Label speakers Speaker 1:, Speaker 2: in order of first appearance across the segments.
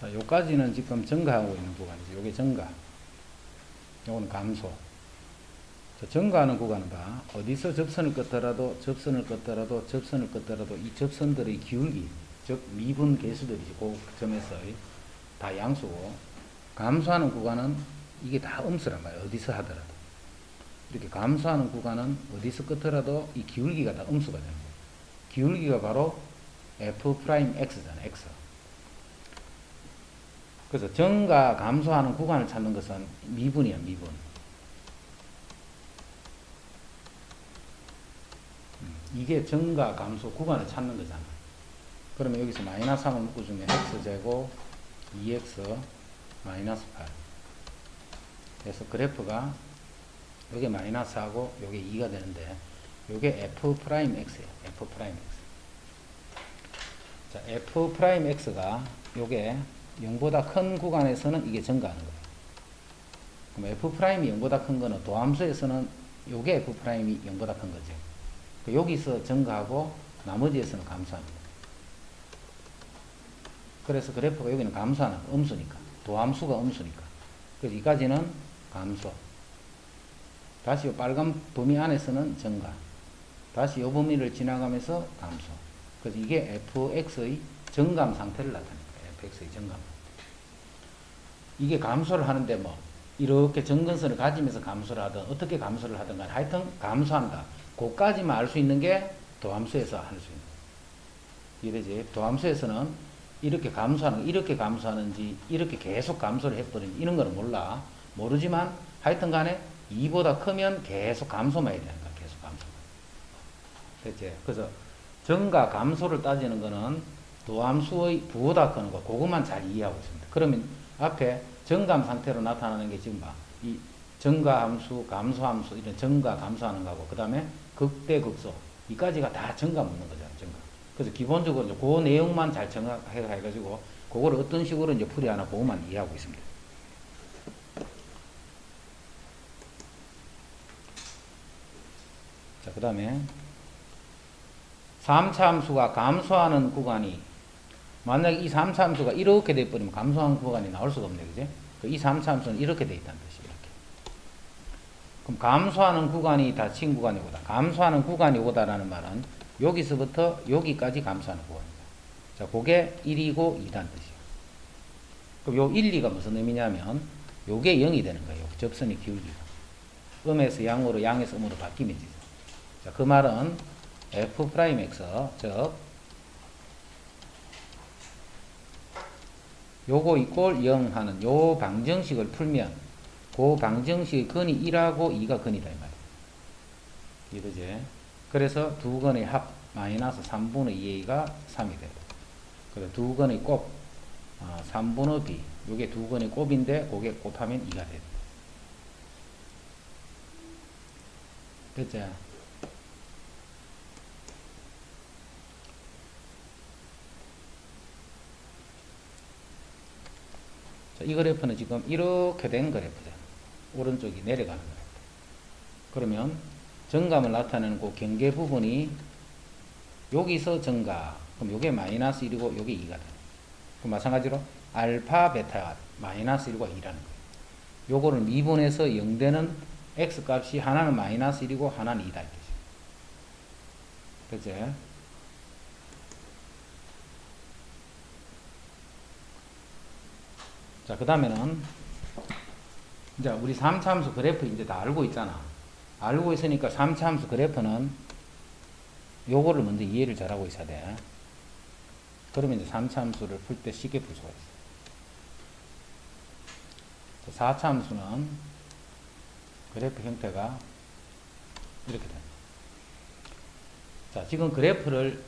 Speaker 1: 자, 요까지는 지금 증가하고 있는 구간이죠. 요게 증가. 요거는 감소. 자, 증가하는 구간은 봐. 어디서 접선을 긋더라도 이 접선들의 기울기, 즉 미분 계수들이지. 그 점에서의 다 양수고, 감소하는 구간은 이게 다 음수란 말이야. 어디서 하더라도. 이렇게 감소하는 구간은 어디서 끄더라도 이 기울기가 다 음수가 되는 거예요. 기울기가 바로 f'x잖아. x. 그래서 증가 감소하는 구간을 찾는 것은 미분이야. 미분. 이게 증가 감소 구간을 찾는 거잖아. 그러면 여기서 마이너스 3을 묶어주면 x제곱 2x 마이너스 8. 그래서 그래프가 요게 마이너스하고 요게 2가 되는데 요게 f'x예요. f'x. 자, f'x가 요게 0보다 큰 구간에서는 이게 증가하는 거예요. 그럼 f'이 0보다 큰 거는 도함수에서는 요게 f'이 0보다 큰 거죠. 여기서 증가하고 나머지에서는 감소하는 거예요. 그래서 그래프가 여기는 감소하는 거, 음수니까. 도함수가 음수니까. 그래서 이까지는 감소. 다시 이 빨간 범위 안에서는 증가. 다시 이 범위를 지나가면서 감소. 그래서 이게 fx의 정감 상태를 나타냅니다. fx의 정감. 이게 감소를 하는데 뭐 이렇게 정근선을 가지면서 감소를 하든 어떻게 감소를 하든 간 하여튼 감소한다. 그까지만 알 수 있는 게 도함수에서 할 수 있는 거예요. 이래지 도함수에서는 이렇게 감소하는, 이렇게 감소하는지 이렇게 계속 감소를 해버리는지 이런 거는 몰라. 모르지만 하여튼 간에 2보다 크면 계속 감소만 해야 되는 거야. 계속 감소. 됐지? 그래서 증가 감소를 따지는 거는 도함수의 부호다 크는 거, 그것만 잘 이해하고 있습니다. 그러면 앞에 정감 상태로 나타나는 게 지금 봐. 이 증가함수, 감소함수, 이런 증가, 감소하는 거고, 그 다음에 극대, 극소. 이까지가 다 증가 묻는 거잖아, 증가. 그래서 기본적으로 이제 그 내용만 잘 정확해가지고, 그거를 어떤 식으로 이제 풀이하나, 그것만 이해하고 있습니다. 자, 그 다음에 3차 함수가 감소하는 구간이 만약에 이 3차 함수가 이렇게 돼버리면 감소하는 구간이 나올 수가 없네, 그지? 이 3차 함수는 이렇게 돼 있다는 뜻이야, 이렇게. 그럼 감소하는 구간이 닫힌 구간이 오다. 감소하는 구간이 오다라는 말은 여기서부터 여기까지 감소하는 구간입니다. 자, 그게 1이고 2다는 뜻이야. 그럼 요 1, 2가 무슨 의미냐면 요게 0이 되는 거예요. 접선의 기울기가. 음에서 양으로, 양에서 음으로 바뀌면 되죠. 자, 그 말은 f'x, 즉 요거 이꼴 0 하는 요 방정식을 풀면 그 방정식의 근이 1하고 2가 근이다 이 말이에요. 이러지? 그래서 두 근의 합 마이너스 3분의 2a가 3이 돼요. 그래서 두 근의 곱 3분의 b 요게 두 근의 곱인데 그게 곱하면 2가 돼요. 됐지? 자, 이 그래프는 지금 이렇게 된 그래프잖아. 오른쪽이 내려가는 그래프. 그러면 정감을 나타내는 그 경계 부분이 여기서 증가. 그럼 요게 마이너스 1이고 요게 2가 돼. 그럼 마찬가지로 알파, 베타가 마이너스 1과 2라는 거예요. 요거를 미분해서 0되는 x 값이 하나는 마이너스 1이고 하나는 2다. 그치? 자, 그 다음에는 이제 우리 3차 함수 그래프 이제 다 알고 있잖아. 알고 있으니까 3차 함수 그래프는 요거를 먼저 이해를 잘하고 있어야 돼. 그러면 이제 3차 함수를 풀 때 쉽게 풀 수가 있어. 4차 함수는 그래프 형태가 이렇게 됩니다. 자, 지금 그래프를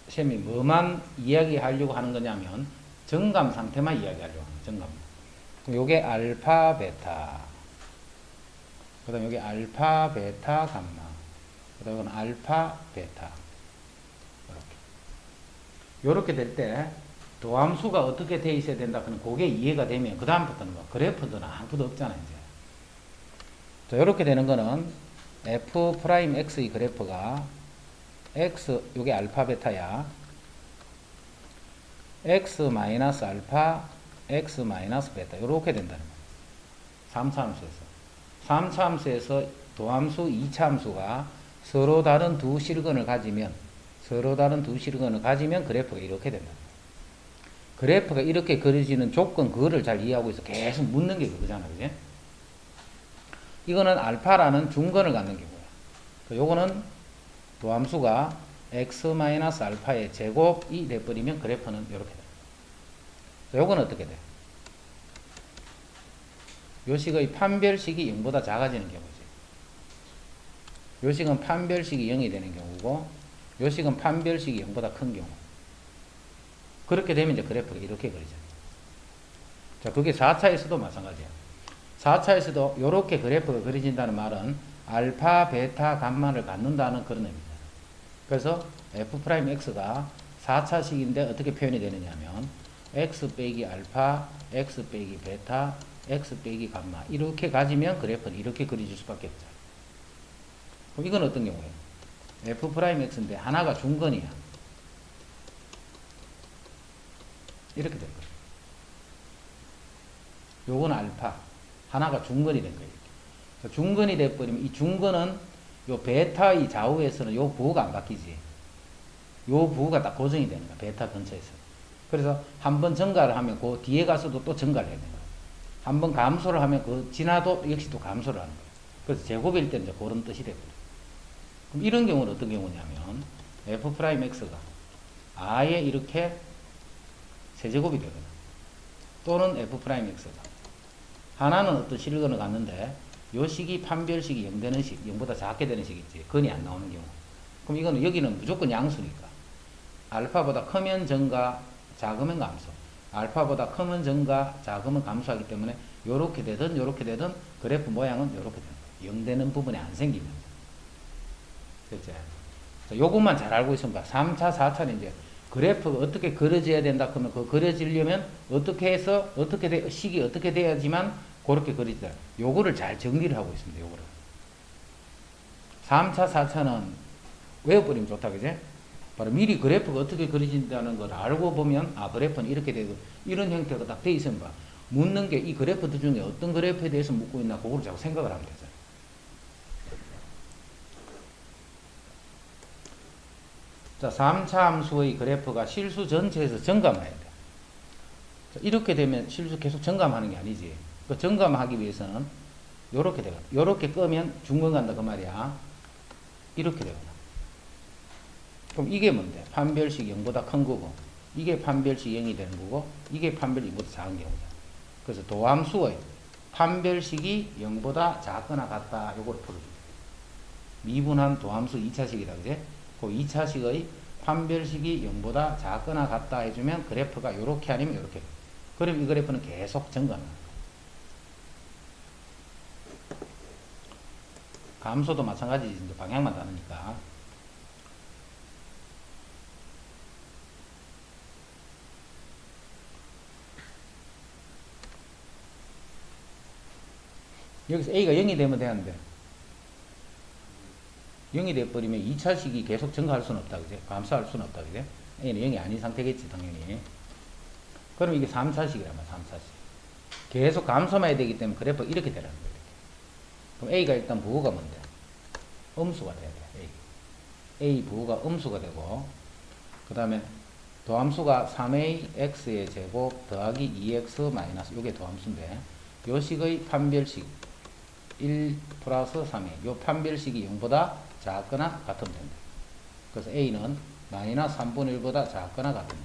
Speaker 1: 셈이 뭐만 이야기하려고 하는 거냐면 정감 상태만 이야기하려고 하는 거예요. 정감. 그럼 요게 알파, 베타. 그 다음 여기 알파, 베타, 감마. 그 다음 이건 알파, 베타. 요렇게 될 때 도함수가 어떻게 돼 있어야 된다. 그럼 그게 이해가 되면 그 다음부터는 뭐 그래프도 아무것도 없잖아 이제. 자, 요렇게 되는 거는 f'x의 그래프가 요게 알파, 베타야. x 마이너스 알파 x 마이너스 베타 이렇게 된다는 거예요. 3차 함수에서. 3차 함수에서 도함수 2차 함수가 서로 다른 두 실근을 가지면 그래프가 이렇게 된다. 그래프가 이렇게 그려지는 조건 그거를 잘 이해하고 있어. 계속 묻는 게 그거잖아. 그지? 이거는 알파라는 중건을 갖는 경우야. 요거는 도함수가 x-알파의 제곱이 돼버리면 그래프는 이렇게 돼. 요건 어떻게 돼? 요식의 판별식이 0보다 작아지는 경우지. 요식은 판별식이 0이 되는 경우고, 요식은 판별식이 0보다 큰 경우. 그렇게 되면 이제 그래프가 이렇게 그리잖아. 자, 그게 4차에서도 마찬가지야. 4차에서도 이렇게 그래프가 그려진다는 말은 알파, 베타, 감마를 갖는다는 그런 의미입니다. 그래서 f'x가 4차식인데 어떻게 표현이 되느냐 하면 x 빼기 알파, x 빼기 베타, x 빼기 감마 이렇게 가지면 그래프는 이렇게 그려질 수밖에 없죠. 그럼 이건 어떤 경우예요? f'x인데 하나가 중건이야. 이렇게 될 거예요. 요건 알파, 하나가 중건이 된 거예요. 중건이 돼버리면 이 중건은 요 베타의 좌우에서는 요 부호가 안 바뀌지. 요 부호가 딱 고정이 되는 거야. 베타 근처에서. 그래서 한번 증가를 하면 그 뒤에 가서도 또 증가를 해야 되는 거야. 한번 감소를 하면 그 지나도 역시 또 감소를 하는 거야. 그래서 제곱일 때는 이제 그런 뜻이 되거든. 그럼 이런 경우는 어떤 경우냐면 f'x가 아예 이렇게 세제곱이 되거든. 또는 f'x가 하나는 어떤 실근을 갖는데 요 식이 판별식이 0 되는 식, 0보다 작게 되는 식이 있지. 근이 안 나오는 경우. 그럼 이거는 여기는 무조건 양수니까. 알파보다 크면 증가, 작으면 감소. 알파보다 크면 증가, 작으면 감소하기 때문에 요렇게 되든 요렇게 되든 그래프 모양은 요렇게 되는 거예요. 0 되는 부분이 안 생기면. 됐지? 요것만 잘 알고 있으면 봐. 3차, 4차는 이제 그래프가 어떻게 그려져야 된다 그러면 그 그려지려면 어떻게 해서 식이 어떻게 돼야지만 그렇게 그리자. 요거를 잘 정리를 하고 있습니다. 요거를. 3차, 4차는 외워버리면 좋다. 그지? 바로 미리 그래프가 어떻게 그려진다는 걸 알고 보면 아 그래프는 이렇게 되고 이런 형태가 딱 돼 있으면 봐. 묻는 게 이 그래프들 중에 어떤 그래프에 대해서 묻고 있나 그걸 자꾸 생각을 하면 되잖아. 자, 3차 함수의 그래프가 실수 전체에서 점감해야 돼. 자, 이렇게 되면 실수 계속 점감하는 게 아니지. 그 점감하기 위해서는 요렇게 되거든. 요렇게 끄면 중건 간다 그 말이야. 이렇게 되거든. 그럼 이게 뭔데? 판별식 0보다 큰 거고 이게 판별식 0이 되는 거고 이게 판별식 0보다 작은 경우다. 그래서 도함수의 판별식이 0보다 작거나 같다. 요거를 풀어줘. 미분한 도함수 2차식이다. 그제? 그 2차식의 판별식이 0보다 작거나 같다 해주면 그래프가 요렇게 아니면 요렇게. 그럼 이 그래프는 계속 증가하는 거야. 감소도 마찬가지지. 이제 방향만 다르니까. 여기서 A가 0이 되면 되는데 0이 돼버리면 2차식이 계속 증가할 수는 없다. 그제? 감소할 수는 없다. 그제? A는 0이 아닌 상태겠지. 당연히. 그럼 이게 3차식이란 말이야. 3차식. 계속 감소만 해야 되기 때문에 그래프가 이렇게 되라는 거예요. 그럼 A가 일단 부호가 뭔데? 음수가 돼야 돼. A 부호가 음수가 되고 그 다음에 도함수가 3ax의 제곱 더하기 2x 마이너스 요게 도함수인데 요 식의 판별식 1 플러스 3a 요 판별식이 0보다 작거나 같으면 된다. 그래서 A는 마이너스 3분의 1보다 작거나 같으면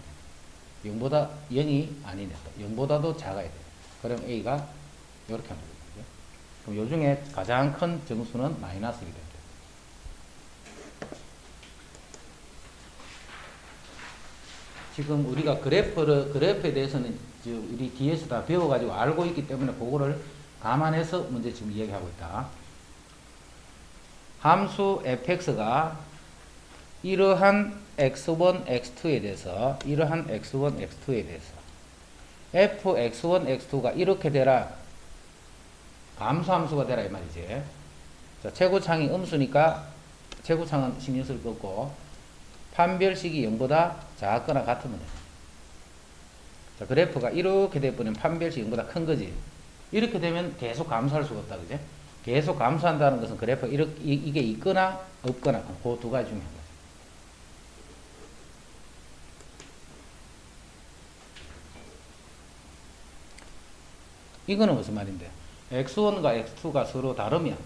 Speaker 1: 된다. 0보다 0이 아니네. 0보다도 작아야 돼. 그럼 A가 이렇게 하는 거예요. 그럼 요 중에 가장 큰 정수는 마이너스 1이 된다. 지금 우리가 그래프에 대해서는 우리 뒤에서 다 배워가지고 알고 있기 때문에 그거를 감안해서 문제 지금 이야기하고 있다. 함수 fx가 이러한 x1, x2에 대해서 fx1, x2가 이렇게 되라. 감소함수가 되라 이 말이지. 자, 최고창이 음수니까 최고창은 신경 쓸 거 없고 판별식이 0보다 작거나 같으면 돼. 자, 그래프가 이렇게 돼버리면 판별식 0보다 큰 거지. 이렇게 되면 계속 감소할 수가 없다. 그지? 계속 감소한다는 것은 그래프가 이게 있거나 없거나 그 두 가지 중에 한 가지. 이거는 무슨 말인데? x1과 x2가 서로 다르면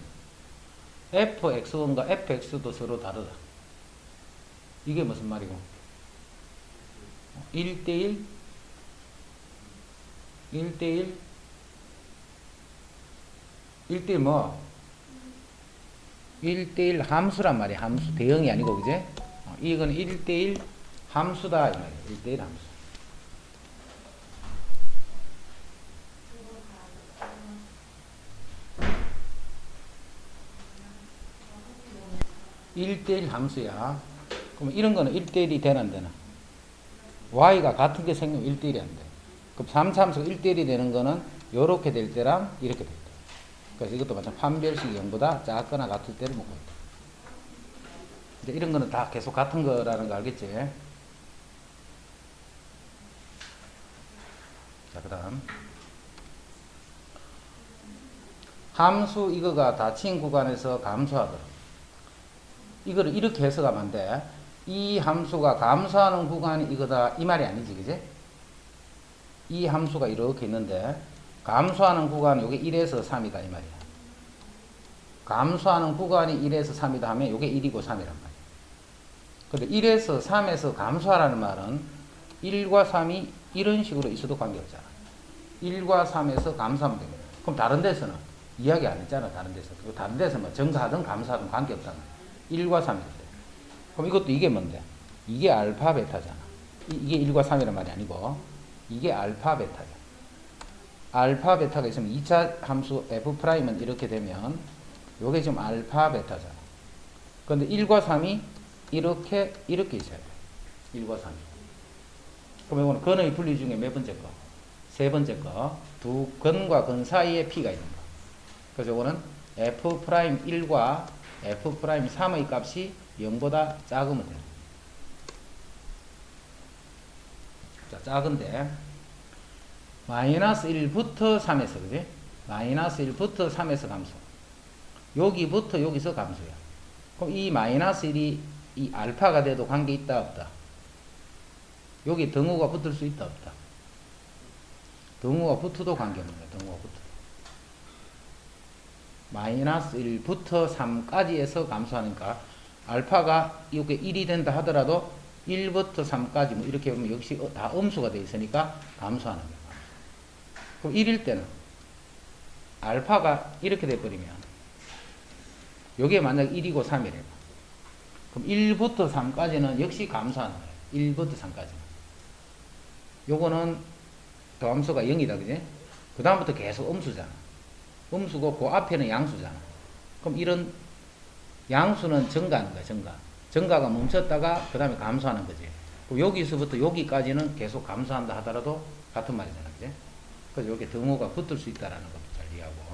Speaker 1: fx1과 fx도 서로 다르다. 이게 무슨 말이고? 1대1 1대1 1대1 뭐? 1대1 함수란 말이야. 함수 대형이 아니고 그제? 이건 1대1 함수다 이 말이야. 1대1 함수. (1대1) 함수야. 그럼 이런 거는 1대1이 되나 안 되나? y가 같은 게 생기면 1대1이 안 돼. 그럼 3차함수가 1대1이 되는 거는 요렇게 될 때랑 이렇게 될 때. 그래서 이것도 마찬가지 판별식이 0보다 작거나 같을 때를 묻고 있다. 이제 이런 거는 다 계속 같은 거라는 거 알겠지? 자, 그 다음. 함수 이거가 닫힌 구간에서 감소하도록. 이거를 이렇게 해석하면 안 돼. 이 함수가 감소하는 구간이 이거다. 이 말이 아니지, 그지? 이 함수가 이렇게 있는데, 감소하는 구간은 요게 1에서 3이다. 이 말이야. 감소하는 구간이 1에서 3이다 하면 요게 1이고 3이란 말이야. 근데 1에서 3에서 감소하라는 말은 1과 3이 이런 식으로 있어도 관계없잖아. 1과 3에서 감소하면 됩니다. 그럼 다른 데서는 이야기 안 했잖아. 다른 데서. 다른 데서 뭐 증가하든 감소하든 관계없잖아. 1과 3일 때. 그럼 이것도 이게 뭔데? 이게 알파 베타잖아. 이게 1과 3이란 말이 아니고 이게 알파 베타야. 알파 베타가 있으면 2차 함수 f'은 이렇게 되면 요게 지금 알파 베타잖아. 그런데 1과 3이 이렇게 있어야 돼. 1과 3이. 그럼 이거는 근의 분리 중에 몇 번째 거? 세 번째 거. 두 근과 근 사이에 p가 있는 거. 그래서 이거는 f'1과 f'3의 값이 0보다 작으면 돼요. 자, 작은데 마이너스 1부터 3에서 그지? 마이너스 1부터 3에서 감소. 여기부터 여기서 감소야. 그럼 이 마이너스 1이 이 알파가 돼도 관계 있다 없다? 여기 등호가 붙을 수 있다 없다? 등호가 붙어도 관계없는 거야. 등호가 붙어도. 마이너스 1부터 3까지 해서 감소하니까 알파가 이렇게 1이 된다 하더라도 1부터 3까지 뭐 이렇게 보면 역시 다 음수가 되어 있으니까 감소하는 거야. 그럼 1일 때는 알파가 이렇게 돼버리면 요게 만약 1이고 3이래. 그럼 1부터 3까지는 역시 감소하는 거예요. 1부터 3까지는. 요거는 더함수가 0이다. 그지? 그 다음부터 계속 음수잖아. 음수고 그 앞에는 양수잖아. 그럼 이런 양수는 증가하는 거야. 증가가 멈췄다가 그 다음에 감소하는 거지. 그럼 여기서부터 여기까지는 계속 감소한다 하더라도 같은 말이잖아. 그지? 그래서 이렇게 등호가 붙을 수 있다라는 것도 잘 이해하고.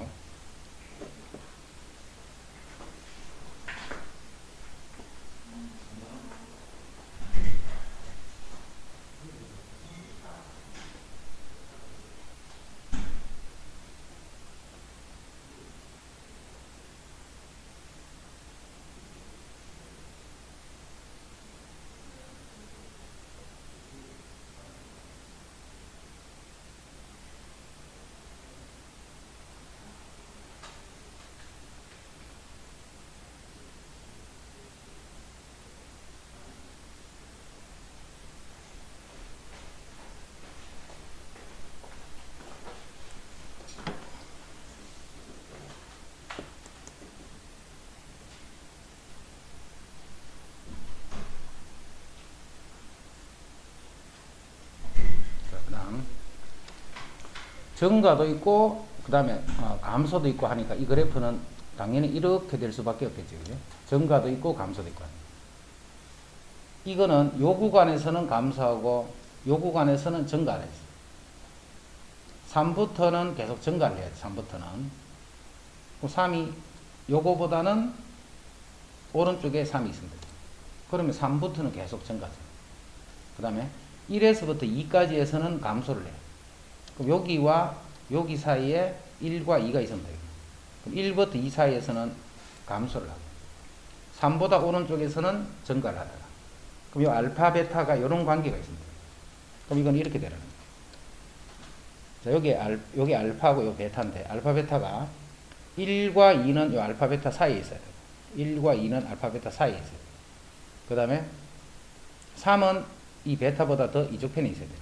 Speaker 1: 증가도 있고 그 다음에 감소도 있고 하니까 이 그래프는 당연히 이렇게 될 수밖에 없겠죠. 그죠? 증가도 있고 감소도 있고 하니까. 이거는 요 구간에서는 감소하고 요 구간에서는 증가를 했어. 3부터는 계속 증가를 해야지. 3부터는 3이 요거보다는 오른쪽에 3이 있습니다. 그러면 3부터는 계속 증가죠. 그 다음에 1에서부터 2까지에서는 감소를 해요. 그럼 여기와 여기 사이에 1과 2가 있으면 돼요. 그럼 1부터 2 사이에서는 감소를 하고 3보다 오른쪽에서는 증가를 하다가 그럼 이 알파 베타가 이런 관계가 있습니다. 그럼 이건 이렇게 되는 거예요. 자, 여기 알파고 요 베타인데 알파 베타가 1과 2는 이 알파 베타 사이에 있어야 돼요. 1과 2는 알파 베타 사이에 있어야 돼요. 그 다음에 3은 이 베타보다 더 이쪽 편에 있어야 돼요.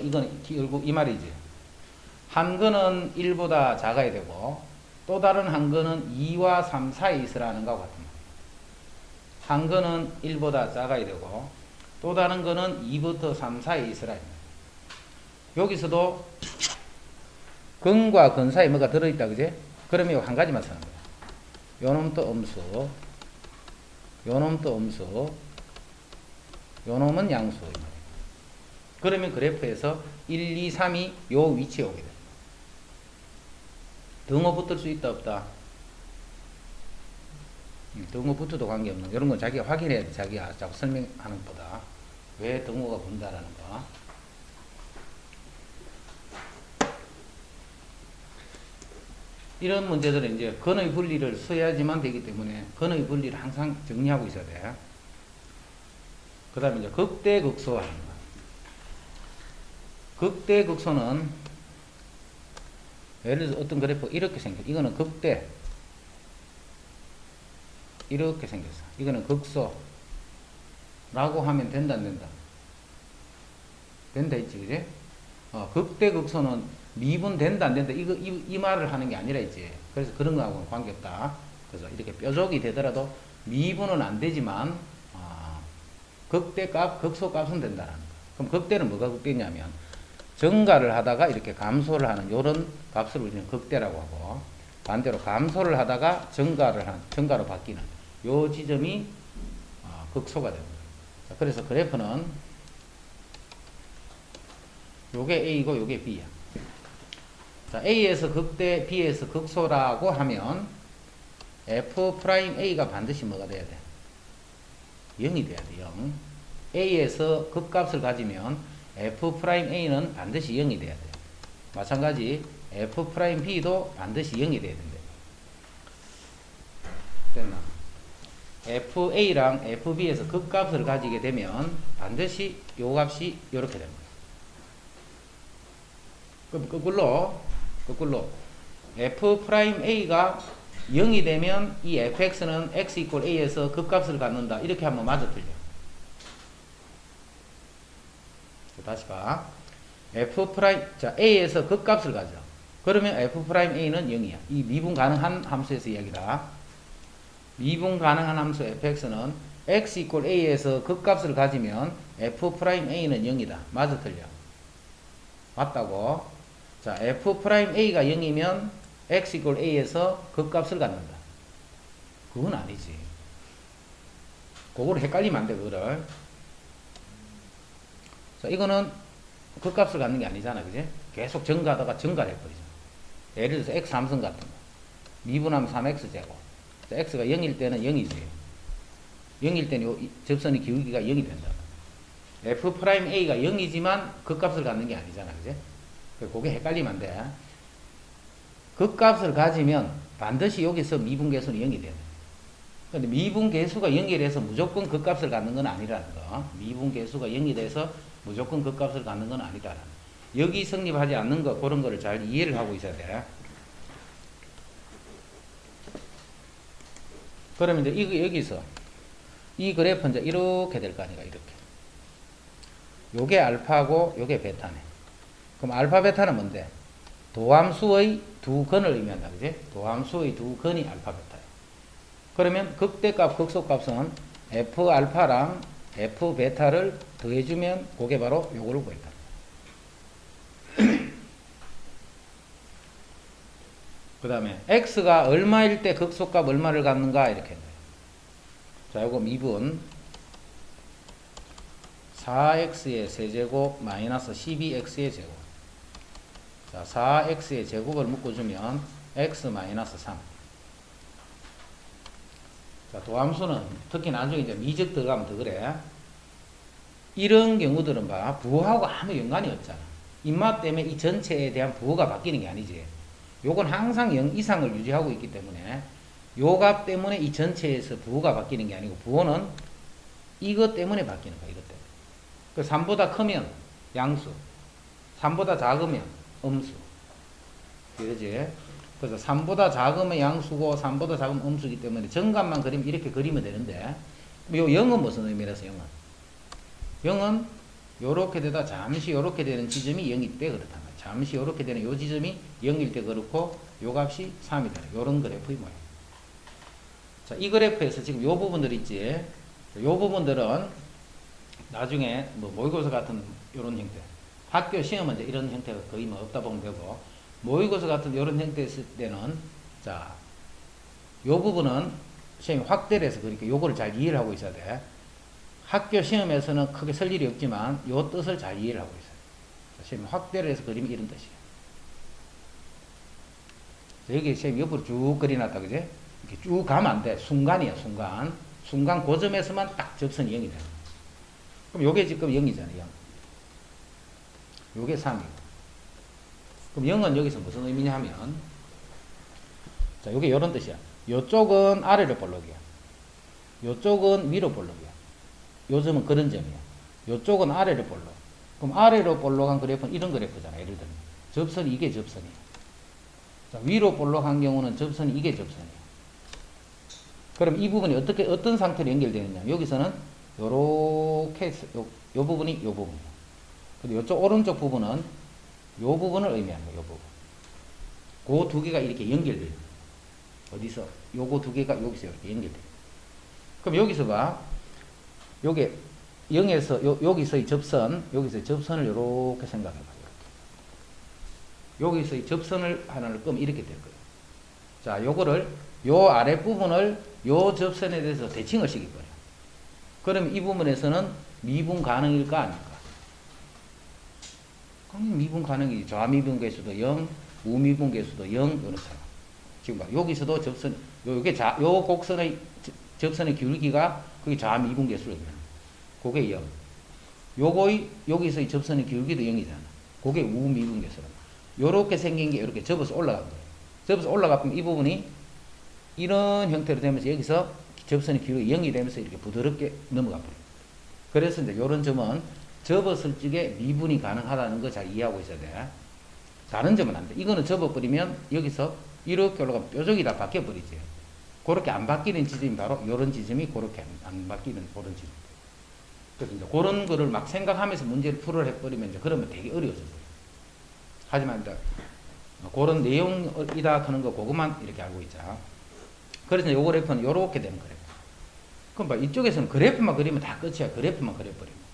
Speaker 1: 이건 결국 이 말이지. 한 거는 1보다 작아야 되고 또 다른 한 거는 2와 3 사이에 있으라는 거하고 같은 말이에요. 한 거는 1보다 작아야 되고 또 다른 거는 2부터 3 사이에 있으라. 여기서도 근과 근 사이에 뭐가 들어있다, 그지? 그러면 한 가지만 쓰는 거야. 요 놈도 음수, 요 놈도 음수, 요 놈은 양수. 그러면 그래프에서 1, 2, 3이 요 위치에 오게 돼. 등호 붙을 수 있다, 없다? 등호 붙어도 관계없는 이런 건 자기가 확인해야 돼. 자기가 자꾸 설명하는 것보다. 왜 등호가 본다라는 거. 이런 문제들은 이제 근의 분리를 써야지만 되기 때문에 근의 분리를 항상 정리하고 있어야 돼. 그 다음에 이제 극대극소 하는 거. 극대극소는 예를 들어서 어떤 그래프 이렇게 생겼어. 이거는 극대. 이렇게 생겼어. 이거는 극소. 라고 하면 된다, 안 된다? 된다, 있지, 그지? 극대극소는 미분 된다, 안 된다. 이 말을 하는 게 아니라, 있지. 그래서 그런 거하고는 관계없다. 그래서 이렇게 뾰족이 되더라도 미분은 안 되지만, 극대값, 극소값은 된다는 거. 그럼 극대는 뭐가 극대냐면, 증가를 하다가 이렇게 감소를 하는 요런 값을 우리는 극대라고 하고, 반대로 감소를 하다가 증가로 바뀌는 요 지점이 극소가 됩니다. 자, 그래서 그래프는 요게 A고 요게 B야. 자, A에서 극대, B에서 극소라고 하면 F'A가 반드시 뭐가 돼야 돼? 0이 돼야 돼, 0. A에서 극값을 가지면 F'A는 반드시 0이 돼야 돼. 마찬가지 F'B도 반드시 0이 돼야 된대. 됐나? FA랑 FB에서 극값을 가지게 되면 반드시 요 값이 요렇게 됩니다. 그럼 거꾸로 F'A가 0이 되면 이 fx는 x 이퀄 a에서 극값을 갖는다. 이렇게 하면 맞아 틀려. 다시 봐. 자, a에서 극값을 가져. 그러면 F'A는 0이야. 이 미분 가능한 함수에서 이야기다. 미분 가능한 함수 fx는 x 이퀄 a에서 극값을 가지면 F'A는 0이다. 맞아 틀려? 맞다고. 자, F'A가 0이면 x 이퀄 a에서 극값을 갖는다. 그건 아니지. 그거를 헷갈리면 안 돼, 그거를. 자, 이거는 극값을 갖는 게 아니잖아, 그지? 계속 증가하다가 증가를 해버리잖아. 예를 들어서 x 함수 같은 거. 미분하면 3x제곱. 자, x가 0일 때는 0이지. 0일 때는 요 접선의 기울기가 0이 된다. F'A가 0이지만 극값을 갖는 게 아니잖아, 그지? 그게 헷갈리면 안 돼. 극값을 가지면 반드시 여기서 미분계수는 0이 돼야 돼. 근데 미분계수가 0이 돼서 무조건 극값을 갖는 건 아니라는 거. 미분계수가 0이 돼서 무조건 극값을 갖는 건 아니다라는 거. 여기 성립하지 않는 거, 그런 거를 잘 이해를 하고 있어야 돼. 그러면 이제 여기서 이 그래프 이제 이렇게 될 거 아니까, 이렇게. 요게 알파고 요게 베타네. 그럼 알파 베타는 뭔데? 도함수의 두 근을 의미한다, 그지? 도함수의 두 근이 알파 베타야. 그러면 극대값, 극소값은 f 알파랑 f 베타를 더해주면 그게 바로 요거를 구했다. 그 다음에 x가 얼마일 때 극소값 얼마를 갖는가 이렇게 했네. 자, 요거 미분 4x의 세제곱 마이너스 12x의 제곱. 자, 4x의 제곱을 묶어주면 x 마이너스 3. 자, 도함수는 특히 나중에 이제 미적 들어가면 더 그래. 이런 경우들은 봐. 부호하고 아무 연관이 없잖아. 입맛 때문에 이 전체에 대한 부호가 바뀌는 게 아니지. 요건 항상 0 이상을 유지하고 있기 때문에 요 값 때문에 이 전체에서 부호가 바뀌는 게 아니고 부호는 이것 때문에 바뀌는 거야. 이것 때문에. 그 3보다 크면 양수, 3보다 작으면 음수. 그러지? 그래서 3보다 작으면 양수고 3보다 작으면 음수이기 때문에 정값만 그리면 이렇게 그리면 되는데 요 0은 무슨 의미라서 0은? 0은 요렇게 되다 잠시 요렇게 되는 지점이 0일 때 그렇단 말이야. 잠시 요렇게 되는 요 지점이 0일 때 그렇고 요 값이 3이 되는 요런 그래프의 모양. 자, 이 그래프에서 지금 요 부분들 있지. 요 부분들은 나중에 뭐 모의고사 같은 요런 형태. 학교 시험은 이제 이런 형태가 거의 뭐 없다 보면 되고 모의고사 같은 요런 형태 있을 때는 자, 요 부분은 시험이 확대를 해서 그러니까 요거를 잘 이해를 하고 있어야 돼. 학교 시험에서는 크게 쓸 일이 없지만 요 뜻을 잘 이해를 하고 있어요. 시험이 확대를 해서 그리면 이런 뜻이에요. 여기 시험이 옆으로 쭉 그려놨다 그지? 이렇게 쭉 가면 안 돼. 순간이야 순간. 순간 고점에서만 딱 접선이 0이 되는 거야. 그럼 요게 지금 0이잖아요. 0. 요게 3이고. 그럼 0은 여기서 무슨 의미냐 하면 자, 요게 요런 뜻이야. 요쪽은 아래로 볼록이야. 요쪽은 위로 볼록이야. 요즘은 그런 점이야. 요쪽은 아래로 볼록. 그럼 아래로 볼록한 그래프는 이런 그래프잖아. 예를 들면 접선이 이게 접선이야. 자, 위로 볼록한 경우는 접선이 이게 접선이야. 그럼 이 부분이 어떤 상태로 연결되느냐. 여기서는 요렇게 요 부분이 요 부분이야. 그리고 요쪽 오른쪽 부분은 요 부분을 의미하는 거야. 요 부분. 그 두 개가 이렇게 연결돼요. 어디서? 요거 두 개가 여기서 이렇게 연결돼요. 그럼 여기서 봐. 요게 0에서 여기서의 접선, 여기서의 접선을 요렇게 생각해 봐. 여기서의 접선을 하나를 끄면 이렇게 될 거예요. 자, 요거를 요 아래 부분을 요 접선에 대해서 대칭을 시켜버려. 그럼 이 부분에서는 미분 가능일까 아닐까? 그럼 미분 가능이지. 좌미분 개수도 0, 우미분 개수도 0 이렇잖아. 지금 봐. 여기서도 접선, 요 곡선의 접선의 기울기가 그게 좌미분 개수를 의미하는 거야. 그게 0. 요거의 여기서의 접선의 기울기도 0이잖아. 그게 우미분 개수라. 요렇게 생긴 게 이렇게 접어서 올라간 거예요. 접어서 올라가면 이 부분이 이런 형태로 되면서 여기서 접선의 기울기 0이 되면서 이렇게 부드럽게 넘어가 버려요. 그래서 이제 요런 점은 접었을 적에 미분이 가능하다는 거 잘 이해하고 있어야 돼. 다른 점은 안 돼. 이거는 접어버리면 여기서 이렇게 올라가면 뾰족이 다 바뀌어버리지. 그렇게 안 바뀌는 지점이 바로 요런 지점이 그렇게 안 바뀌는 그런 지점. 그래서 이제 그런 거를 막 생각하면서 문제를 풀을 해버리면 이제 그러면 되게 어려워져 버려요. 하지만 이제 그런 내용이다 하는 거 그것만 이렇게 알고 있자. 그래서 요 그래프는 요렇게 되는 그래프. 그럼 봐, 이쪽에서는 그래프만 그리면 다 끝이야. 그래프만 그려버리면.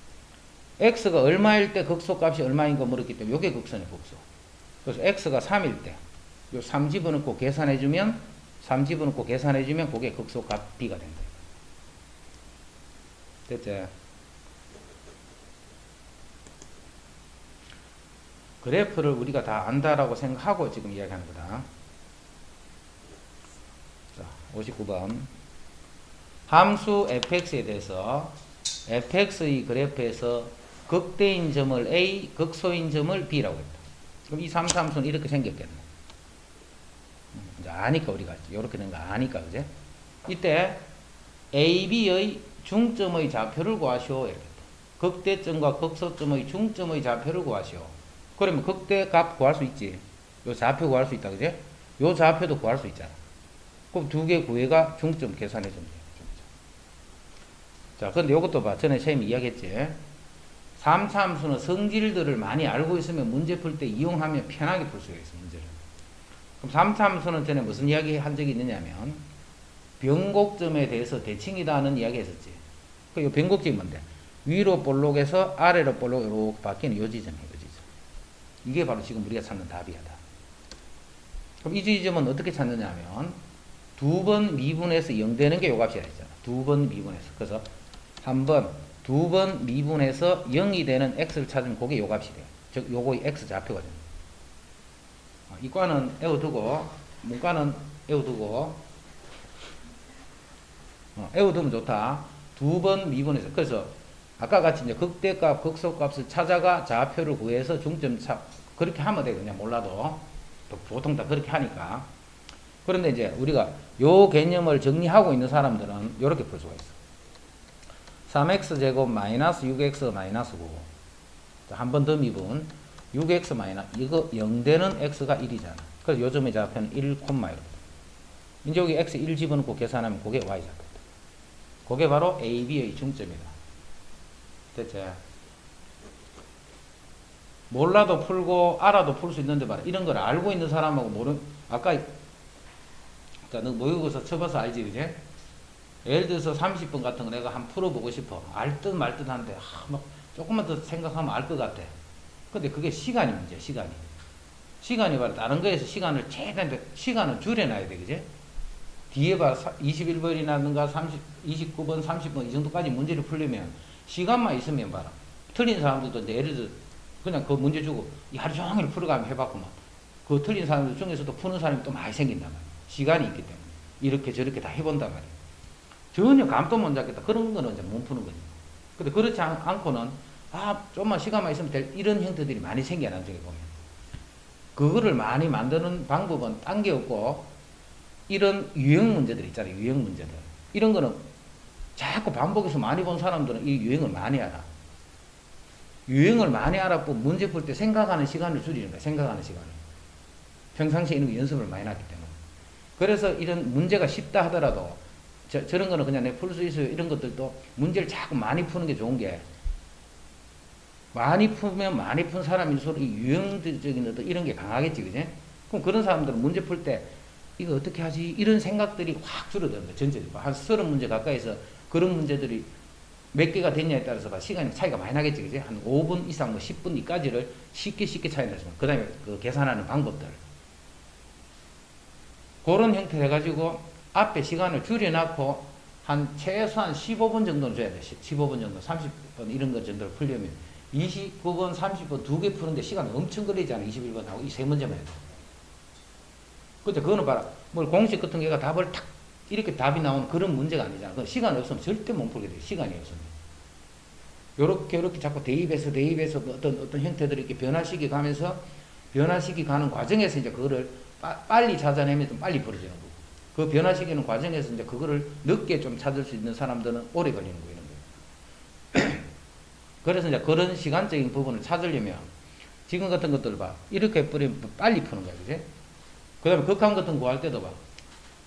Speaker 1: x가 얼마일 때 극소값이 얼마인 거 물었기 때문에 요게 극선의 극소. 그래서 x가 3일 때 요 3 집어넣고 계산해주면 그게 극소값 b가 된다. 됐지? 그래프를 우리가 다 안다라고 생각하고 지금 이야기하는 거다. 자, 59번. 함수 fx에 대해서 fx의 그래프에서 극대인 점을 a, 극소인 점을 b라고 했다. 그럼 이 삼수함수는 이렇게 생겼겠네. 이제 아니까 우리가 이렇게 된 거 아니까 그제? 이때 a, b의 중점의 좌표를 구하시오. 이렇게. 극대점과 극소점의 중점의 좌표를 구하시오. 그러면 극대 값 구할 수 있지. 요 좌표 구할 수 있다 그제? 요 좌표도 구할 수 있잖아. 그럼 두 개 구해가 중점 계산해 주면 돼. 자, 근데 요것도 봐. 전에 선생님이 이야기했지. 3차 함수는 성질들을 많이 알고 있으면 문제 풀 때 이용하면 편하게 풀 수가 있어, 문제를. 그럼 3차 함수는 전에 무슨 이야기 한 적이 있느냐면, 변곡점에 대해서 대칭이다 하는 이야기 했었지. 그 변곡점이 뭔데? 위로 볼록에서 아래로 볼록 이렇게 바뀌는 요 지점이에요, 요 지점. 이게 바로 지금 우리가 찾는 답이야, 답. 그럼 이 지점은 어떻게 찾느냐 하면, 두 번 미분해서 0 되는 게 요 값이라 했잖아. 두 번 미분해서. 그래서 한 번, 두 번 미분해서 0이 되는 x를 찾으면 그게 요 값이 돼요. 즉, 요거의 x 좌표가 됩니다. 이과는 에워두고, 문과는 에워두고, 에워두면 좋다. 두 번 미분해서. 그래서 아까 같이 이제 극대값, 극소값을 찾아가 좌표를 구해서 중점 그렇게 하면 돼. 그냥 몰라도. 보통 다 그렇게 하니까. 그런데 이제 우리가 요 개념을 정리하고 있는 사람들은 이렇게 풀 수가 있어. 3x제곱 마이너스 6x 마이너스 9. 한 번 더 미분. 6x 마이너스, 이거 0되는 x가 1이잖아. 그래서 요즘의 좌표는 1, 이렇게. 이제 여기 x 1 집어넣고 계산하면 그게 y 좌표다. 그게 바로 a, b의 중점이다. 됐지? 몰라도 풀고 알아도 풀 수 있는데 말이야. 이런 걸 알고 있는 사람하고 아까 너 모의고사 쳐봐서 알지, 그지? 예를 들어서 30번 같은 거 내가 한번 풀어보고 싶어. 알 듯 말 듯 한데, 뭐 조금만 더 생각하면 알 것 같아. 근데 그게 시간이 문제야, 시간이. 시간이 바로 다른 거에서 시간을 최대한, 시간을 줄여놔야 돼, 그지? 뒤에 봐, 21번이라든가 29번, 30번 이 정도까지 문제를 풀려면 시간만 있으면 봐라. 틀린 사람들도 이제 예를 들어 그냥 그 문제 주고 하루 종일 풀어가면 해봤구만. 그 틀린 사람들 중에서도 푸는 사람이 또 많이 생긴단 말이야. 시간이 있기 때문에. 이렇게 저렇게 다 해본단 말이야. 전혀 감도 못 잡겠다. 그런 거는 이제 못 푸는 거지. 근데 그렇지 않고는, 좀만 시간만 있으면 될 이런 형태들이 많이 생겨, 나중에 보면. 그거를 많이 만드는 방법은 딴 게 없고, 이런 유형 문제들 있잖아요. 유형 문제들. 이런 거는 자꾸 반복해서 많이 본 사람들은 이 유형을 많이 알아. 유형을 많이 알아보고 문제 풀 때 생각하는 시간을 줄이는 거야. 생각하는 시간을. 평상시에 이런 거 연습을 많이 했기 때문에. 그래서 이런 문제가 쉽다 하더라도 저런 거는 그냥 내가 풀 수 있어요. 이런 것들도 문제를 자꾸 많이 푸는 게 좋은 게, 많이 풀면 많이 푼 사람일수록 이 유형적인 어떤 이런 게 강하겠지, 그지? 그럼 그런 사람들은 문제 풀 때 이거 어떻게 하지? 이런 생각들이 확 줄어드는 거야, 전체적으로. 한 30문제 가까이서 그런 문제들이 몇 개가 됐냐에 따라서 시간이 차이가 많이 나겠지, 그지? 한 5분 이상, 10분 이까지를 쉽게 차이 나지만, 그 다음에 그 계산하는 방법들. 그런 형태로 해가지고 앞에 시간을 줄여놓고 한 최소한 15분 정도는 줘야 돼. 15분 정도, 30분 이런 것 정도를 풀려면 29번, 30번 두 개 푸는데 시간 엄청 걸리잖아. 21번하고 이 세 문제만 해도. 근데 그거는 봐라. 뭘 공식 같은 게가 답을 탁 이렇게 답이 나오는 그런 문제가 아니잖아. 그 시간이 없으면 절대 못 풀게 돼. 시간이 없으면. 요렇게 자꾸 대입해서 어떤 형태들이 이렇게 변화시키 가면서 변화시키 가는 과정에서 이제 그거를 빨리 찾아내면 좀 빨리 풀어지는 거고. 그 변화시키는 과정에서 이제 그거를 늦게 좀 찾을 수 있는 사람들은 오래 걸리는 거예요. 이런 거예요. 그래서 이제 그런 시간적인 부분을 찾으려면 지금 같은 것들 봐. 이렇게 뿌리면 빨리 푸는 거야. 그지? 그 다음에 극한 같은 거 구할 때도 봐.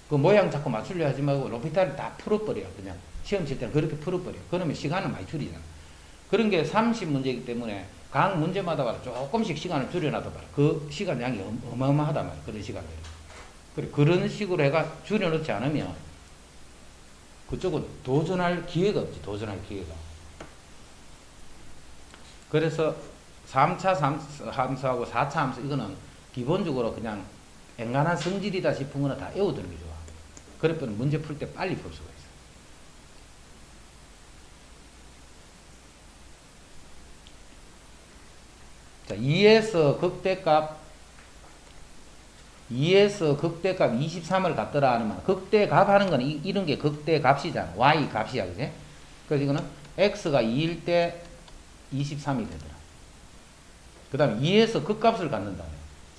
Speaker 1: 그 모양 자꾸 맞추려 하지 말고 로피탈을 다 풀어버려. 그냥 시험 칠 때는 그렇게 풀어버려. 그러면 시간을 많이 줄이잖아. 그런 게 30문제이기 때문에 각 문제마다 봐라. 조금씩 시간을 줄여놔도 봐라. 그 시간 양이 어마어마하단 말이야. 그런 시간들이. 그래, 그런 식으로 해가 줄여놓지 않으면 그쪽은 도전할 기회가 없지. 도전할 기회가. 그래서 3차 함수하고 4차 함수 이거는 기본적으로 그냥 엔간한 성질이다 싶은 거는 다 외워두는 게 좋아. 그래서 문제 풀 때 빨리 풀 수가 있어. 자, 2에서 극대값 23을 갖더라 하면 극대값 하는 건 이런 게 극대값이잖아. y 값이야, 그지? 그래서 이거는 x가 2일 때 23이 되더라. 그 다음에 2에서 극값을 갖는다.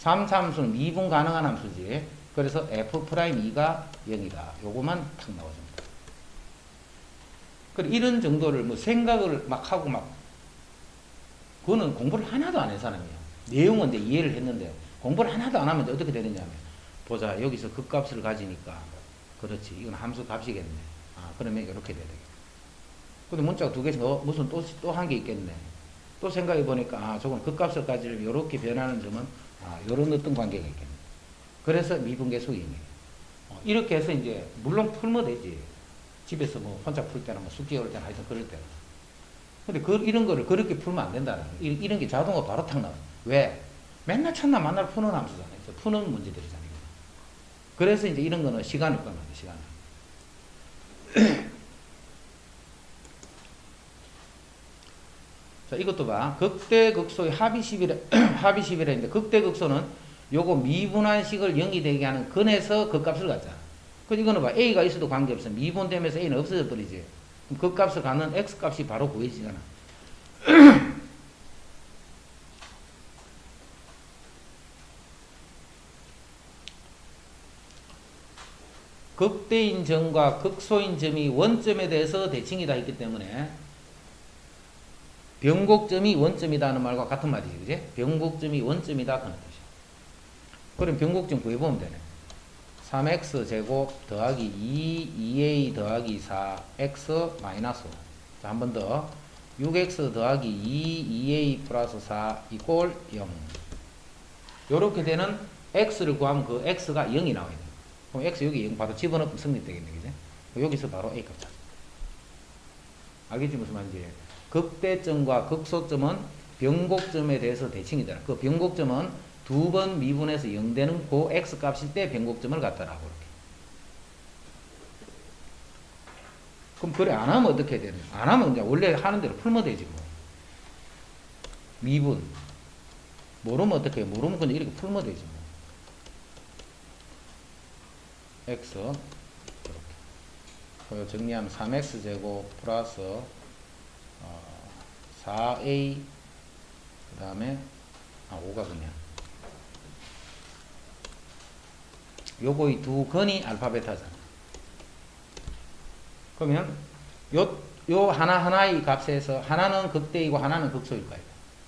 Speaker 1: 3차 함수는 미분 가능한 함수지. 그래서 f'2가 0이다. 요거만 탁 나와줍니다. 그래, 이런 정도를 뭐 생각을 막 하고 그거는 공부를 하나도 안 한 사람이야. 내용은 이제 이해를 했는데 공부를 하나도 안 하면 어떻게 되느냐면, 보자, 여기서 극값을 가지니까 그렇지, 이건 함수 값이겠네. 그러면 이렇게 돼야 되겠다. 근데 문자가 두 개씩 무슨 또 한 게 있겠네. 또 생각해 보니까 저건 극값을 가지려면 이렇게 변하는 점은 이런 어떤 관계가 있겠네. 그래서 미분계수이 있네. 이렇게 해서 이제 물론 풀면 되지. 집에서 뭐 혼자 풀 때나 뭐 숙제 올 때나 하여튼 그럴 때는. 근데 이런 거를 그렇게 풀면 안 된다는 거야. 이런 게 자동으로 바로 탁 나와. 왜? 맨날 첫날 만날 푸는 함수잖아요. 푸는 문제들이잖아요. 그래서 이제 이런 거는 시간을 끌면 돼, 시간을. 자, 이것도 봐. 극대극소의 합이 10이라 했는데, 극대극소는 요거 미분한식을 0이 되게 하는 근에서 극값을 갖잖아. 그래서 이거는 봐. A가 있어도 관계없어. 미분되면서 A는 없어져 버리지. 그 값을 갖는 x 값이 바로 구해지잖아. 극대인 점과 극소인 점이 원점에 대해서 대칭이다 했기 때문에 변곡점이 원점이다 는 말과 같은 말이지, 그지? 변곡점이 원점이다 그런 뜻이야. 그럼 변곡점 구해보면 되네. 3x 제곱 더하기 2a 더하기 4x 마이너스 5. 자, 한 번 더. 6x 더하기 2a 플러스 4 이꼴 0. 요렇게 되는 x를 구하면 그 x가 0이 나와야 돼. 그럼 x 여기 0 바로 집어넣으면 성립되겠네, 그지? 여기서 바로 a 값 찾아. 알겠지 무슨 말인지? 극대점과 극소점은 변곡점에 대해서 대칭이 되는. 그 변곡점은 두 번 미분해서 0 되는 그 x 값일 때 변곡점을 갖다라고 이렇게. 그럼 그래 안 하면 어떻게 되냐? 안 하면 이제 원래 하는 대로 풀면 되지 뭐. 미분. 모르면 어떻게 해? 모르면 그냥 이렇게 풀면 되지 뭐. x 이렇게. 정리하면 3x 제곱 플러스 4a 그 다음에 5가 그냥 요거 이 두 근이 알파 베타잖아. 그러면 요 하나하나의 값에서 하나는 극대이고 하나는 극소일 거예요.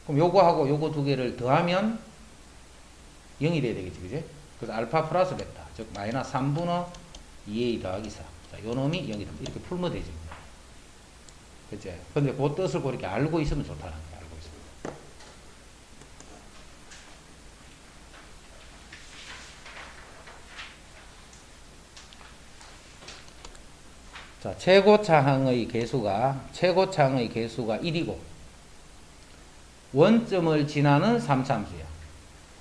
Speaker 1: 그럼 요거하고 요거 두 개를 더하면 0이 돼야 되겠지, 그지? 그래서 알파 플러스 베타, 즉 마이너스 3분의 2a 더하기 4. 자, 요 놈이 0이 됩니다. 이렇게 풀면 되지. 그치? 근데 그 뜻을 이렇게 알고 있으면 좋다는 거야, 알고 있으면. 자, 최고차항의 개수가 1이고, 원점을 지나는 3참수야.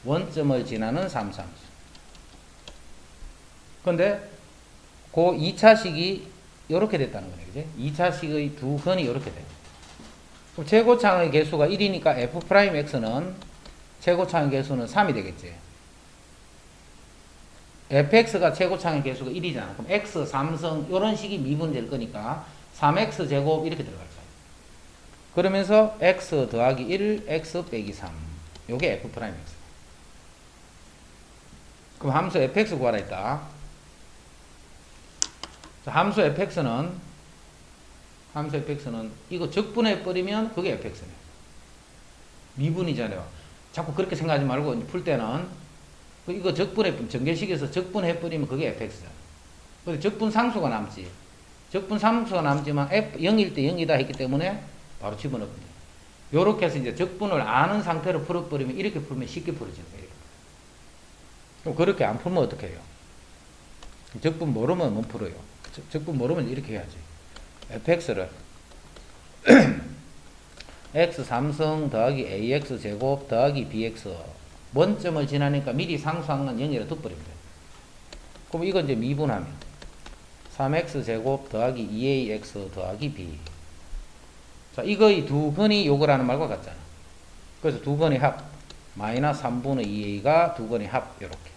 Speaker 1: 원점을 지나는 3참수. 근데, 그 2차식이 요렇게 됐다는 거네, 그지? 2차식의 두 근이 요렇게 돼. 그럼 최고차항의 개수가 1이니까 f'x는, 최고차항의 개수는 3이 되겠지. fx가 최고차항의 개수가 1이잖아. 그럼 x, 3성, 요런 식이 미분될 거니까 3x 제곱 이렇게 들어갈 거야. 그러면서 x 더하기 1, x 빼기 3. 요게 f'x. 그럼 함수 fx 구하라 했다. 함수 fx는 이거 적분해 버리면 그게 fx네. 미분이잖아요. 자꾸 그렇게 생각하지 말고 풀 때는 이거 전개식에서 적분해 버리면 그게 fx잖아. 근데 적분 상수가 남지. 적분 상수가 남지만 f 0일 때 0이다 했기 때문에 바로 집어넣으면 돼. 요렇게 해서 이제 적분을 아는 상태로 풀어버리면 이렇게 풀면 쉽게 풀어지는 거예요. 그럼 그렇게 안 풀면 어떻게 해요? 적분 모르면 못 풀어요. 적분 모르면 이렇게 해야지. fx를 x 3성 더하기 ax 제곱 더하기 bx 원점을 지나니까 미리 상수항은 0이라 둬버리면 돼. 그럼 이거 이제 미분하면 3x 제곱 더하기 2ax 더하기 b. 자, 이거의 두 근이 요거라는 말과 같잖아. 그래서 두 근의 합 마이너스 3분의 2a가 두 근의 합 요렇게.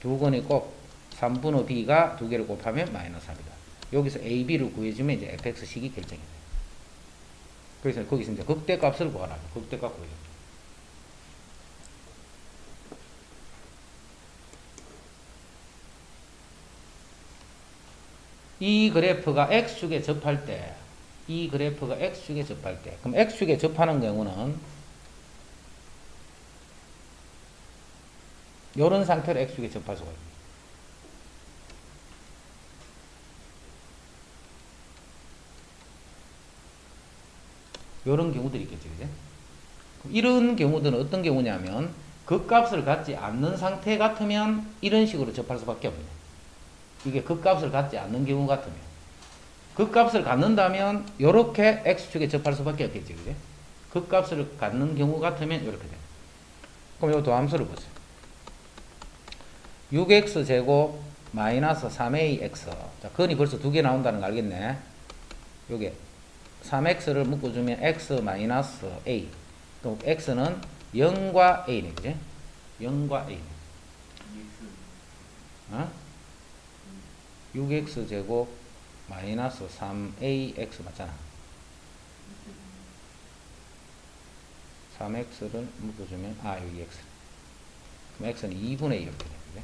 Speaker 1: 두 근의 곱 3분의 b가 두 개를 곱하면 마이너스 3이다. 여기서 a, b를 구해주면 이제 fx식이 결정이 돼. 그래서 거기서 이제 극대값을 구하라. 극대값 구해줘. 이 그래프가 x축에 접할 때, 그럼 x축에 접하는 경우는 이런 상태로 x축에 접할 수가 있습니다. 이런 경우들이 있겠죠, 그죠? 이런 경우들은 어떤 경우냐면 극값을 갖지 않는 상태 같으면 이런 식으로 접할 수밖에 없네요. 이게 극값을 갖지 않는 경우 같으면 극값을 갖는다면 이렇게 x축에 접할 수밖에 없겠죠, 그죠? 극값을 갖는 경우 같으면 이렇게 돼요. 그럼 이 도함수를 보세요. 6x 제곱 마이너스 3ax. 자, 근이 벌써 두 개 나온다는 거 알겠네. 요게 3x를 묶어주면 x 마이너스 a. 또 x는 0과 a네, 그지? 0과 a. 6x 제곱 마이너스 3ax 맞잖아. 3x를 묶어주면 여기 x. 그럼 x는 2분의 2 이렇게 되거든.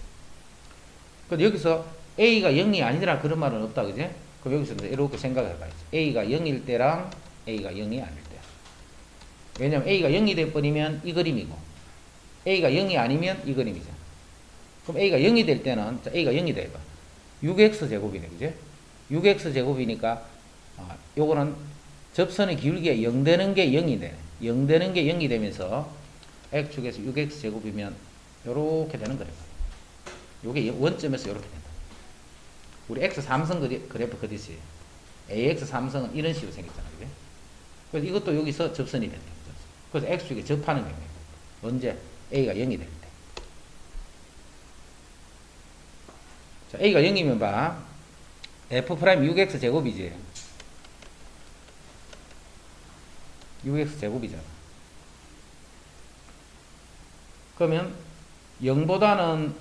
Speaker 1: 근데 여기서 a가 0이 아니더라 그런 말은 없다 그지? 그럼 여기서 이렇게 생각해 봐야지. a가 0일 때랑 a가 0이 아닐 때. 왜냐면 a가 0이 돼버리면 이 그림이고 a가 0이 아니면 이 그림이잖아. 그럼 a가 0이 될 때는 자, a가 0이 돼봐. 6x 제곱이네 그지? 6x 제곱이니까 요거는 접선의 기울기가 0 되는 게 0이 되네. 0 되는 게 0이 되면서 x축에서 6x 제곱이면 요렇게 되는 거래요. 요게 원점에서 요렇게 된다. 우리 x 삼성 그래프 그듯이 ax 삼성은 이런 식으로 생겼잖아. 그게? 그래서 이것도 여기서 접선이 된다. 그래서 x축에 접하는 경우에 언제? a가 0이 될 때. 자, a가 0이면 봐. f' 6x 제곱이지. 6x 제곱이잖아. 그러면 0보다는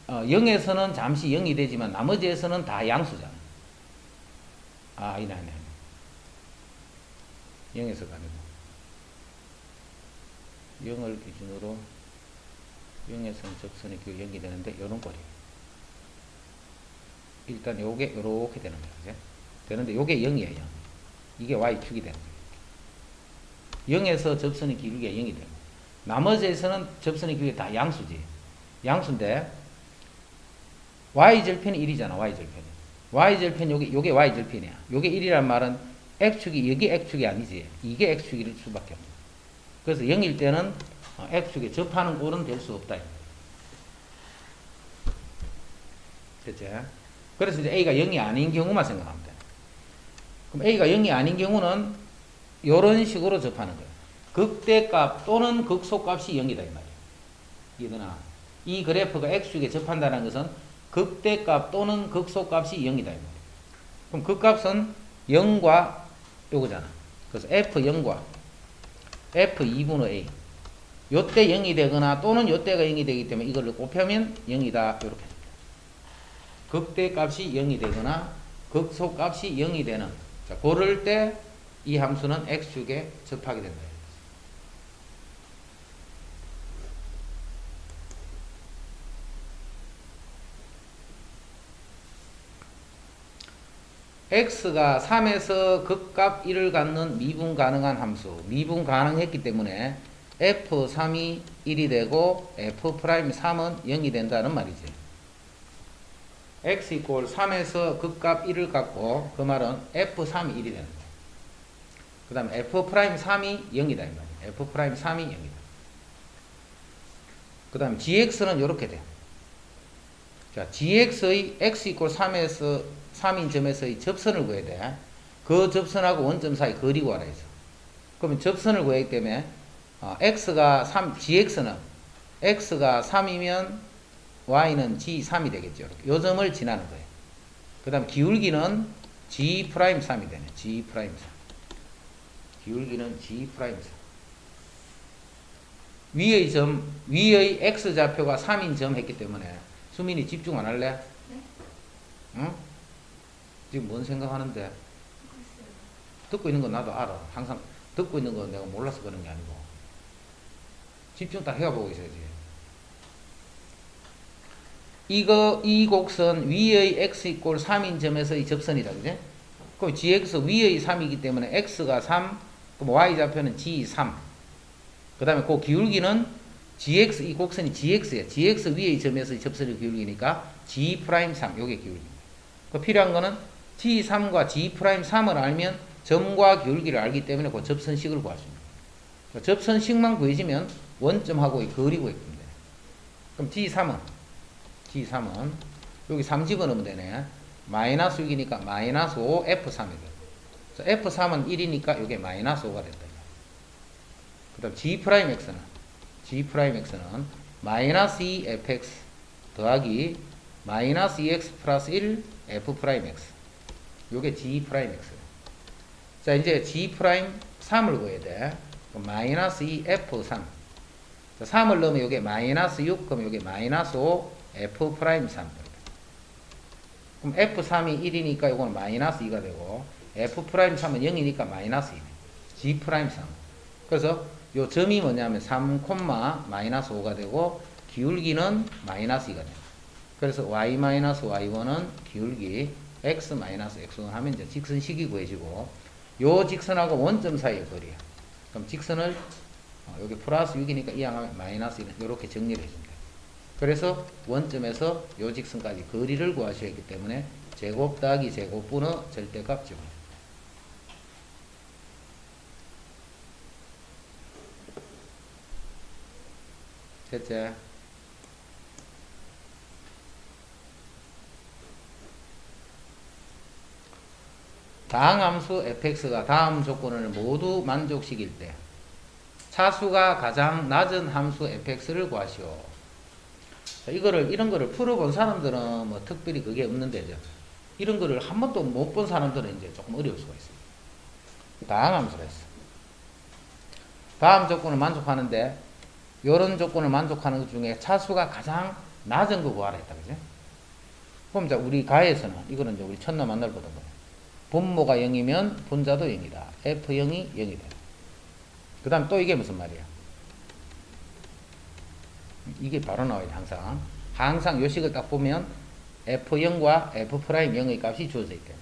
Speaker 1: 0에서는 잠시 0이 되지만 나머지에서는 다 양수잖아. 아니네. 0에서가 아니고 0을 기준으로 0에서는 접선의 기울기 0이 되는데 요런 꼴이에요. 일단 요게 요렇게 되는 거야. 그치? 되는데 요게 0이에요. 0. 이게 y축이 되는 거예요. 0에서 접선의 기울기가 0이 되고 나머지에서는 접선의 기울기가 다 양수지. 양수인데 y절편이 1이잖아. y절편 요게 y절편이야. 요게 1이란 말은 x축이 여기 x축이 아니지. 이게 x축일 수밖에 없어. 그래서 0일 때는 x축에 접하는 꼴은 될 수 없다. 됐지? 그래서 이제 a가 0이 아닌 경우만 생각하면 돼. 그럼 a가 0이 아닌 경우는 이런 식으로 접하는 거예요. 극대값 또는 극소값이 0이다 이 말이에요. 이해되나? 이 그래프가 x축에 접한다는 것은 극대값 또는 극소값이 0이다 이 말이에요. 그럼 그 값은 0과 요거잖아. 그래서 f0과 f2분의 a 요때 0이 되거나 또는 요때가 0이 되기 때문에 이걸로 곱하면 0이다 이렇게. 극대값이 0이 되거나 극소값이 0이 되는 자, 그럴 때 이 함수는 x축에 접하게 된다. x가 3에서 극값 1을 갖는 미분 가능한 함수 미분 가능했기 때문에 f3이 1이 되고 f'3은 0이 된다는 말이지. x 이꼴 3에서 극값 1을 갖고 그 말은 f3이 1이 되는 거야. 그 다음에 f'3이 0이다 이 말이야. f'3이 0이다. 그 다음에 gx는 이렇게 돼. 자, gx의 x 이꼴 3에서 3인 점에서의 접선을 구해야 돼. 그 접선하고 원점 사이 거리 구하라 했어. 그러면 접선을 구하기 때문에 x가 3, gx는 x가 3이면 y는 g3이 되겠죠. 이렇게. 요 점을 지나는 거예요. 그 다음 기울기는 g'3이 되네. g'3. 기울기는 g'3. 위의 x좌표가 3인 점 했기 때문에 수민이 집중 안 할래? 네. 응? 지금 뭔 생각하는데? 듣고 있는 건 나도 알아. 항상 듣고 있는 건 내가 몰라서 그런 게 아니고. 집중 딱 해보고 있어야지. 이 곡선 위의 x 이꼴 3인 점에서의 접선이다. 그지? 그럼 gx 위의 3이기 때문에 x가 3, 그럼 y좌표는 g3. 그 다음에 그 기울기는 gx, 이 곡선이 gx야. gx 위의 점에서의 접선의 기울기니까 g'3, 요게 기울기입니다. 그 필요한 거는 g3과 g'3을 알면 점과 기울기를 알기 때문에 그 접선식을 구할 수 있습니다. 그 접선식만 구해지면 원점하고의 거리 구했기 때문에. 그럼 G3은 여기 3 집어넣으면 되네. 마이너스 6이니까 마이너스 5 F3이 돼. F3은 1이니까 이게 마이너스 5가 됐다. 그 다음 G'X는 마이너스 2 Fx 더하기 마이너스 2X 플러스 1 F'X. 요게 G'X. 자, 이제 G'3을 구해야 돼. 마이너스 2 F3. 자, 3을 넣으면 요게 마이너스 6, 그럼 요게 마이너스 5 F'3. 그럼 F3이 1이니까 이거는 마이너스 2가 되고 F'3은 0이니까 마이너스 2네. G'3. 그래서 요 점이 뭐냐면 3, 마이너스 5가 되고 기울기는 마이너스 2가 돼요. 그래서 y-y1은 기울기 x-x1 하면 이제 직선식이 구해지고 요 직선하고 원점 사이의 거리야. 그럼 직선을 여기 플러스 6이니까 이항하면 마이너스 1은 이렇게 정리를 해줍니다. 그래서 원점에서 요 직선까지 거리를 구하셔야 했기 때문에 제곱 더하기 제곱분의 절대값 제곱. 됐지? 다항함수 fx가 다음 조건을 모두 만족시킬 때 차수가 가장 낮은 함수 fx를 구하시오. 자, 이런 거를 풀어본 사람들은 뭐 특별히 그게 없는데죠. 이런 거를 한 번도 못 본 사람들은 이제 조금 어려울 수가 있어요. 다항함수가 있어. 다음 조건을 만족하는데 이런 조건을 만족하는 것 중에 차수가 가장 낮은 거 구하라 했다. 그죠? 그럼 자, 우리 가에서는 이거는 이제 우리 첫날 만날 보던 거예요. 분모가 0이면 분자도 0이다. F0이 0이 돼. 그 다음 또 이게 무슨 말이야? 이게 바로 나와요, 항상. 항상 요 식을 딱 보면 F0과 F'0의 값이 주어져 있대.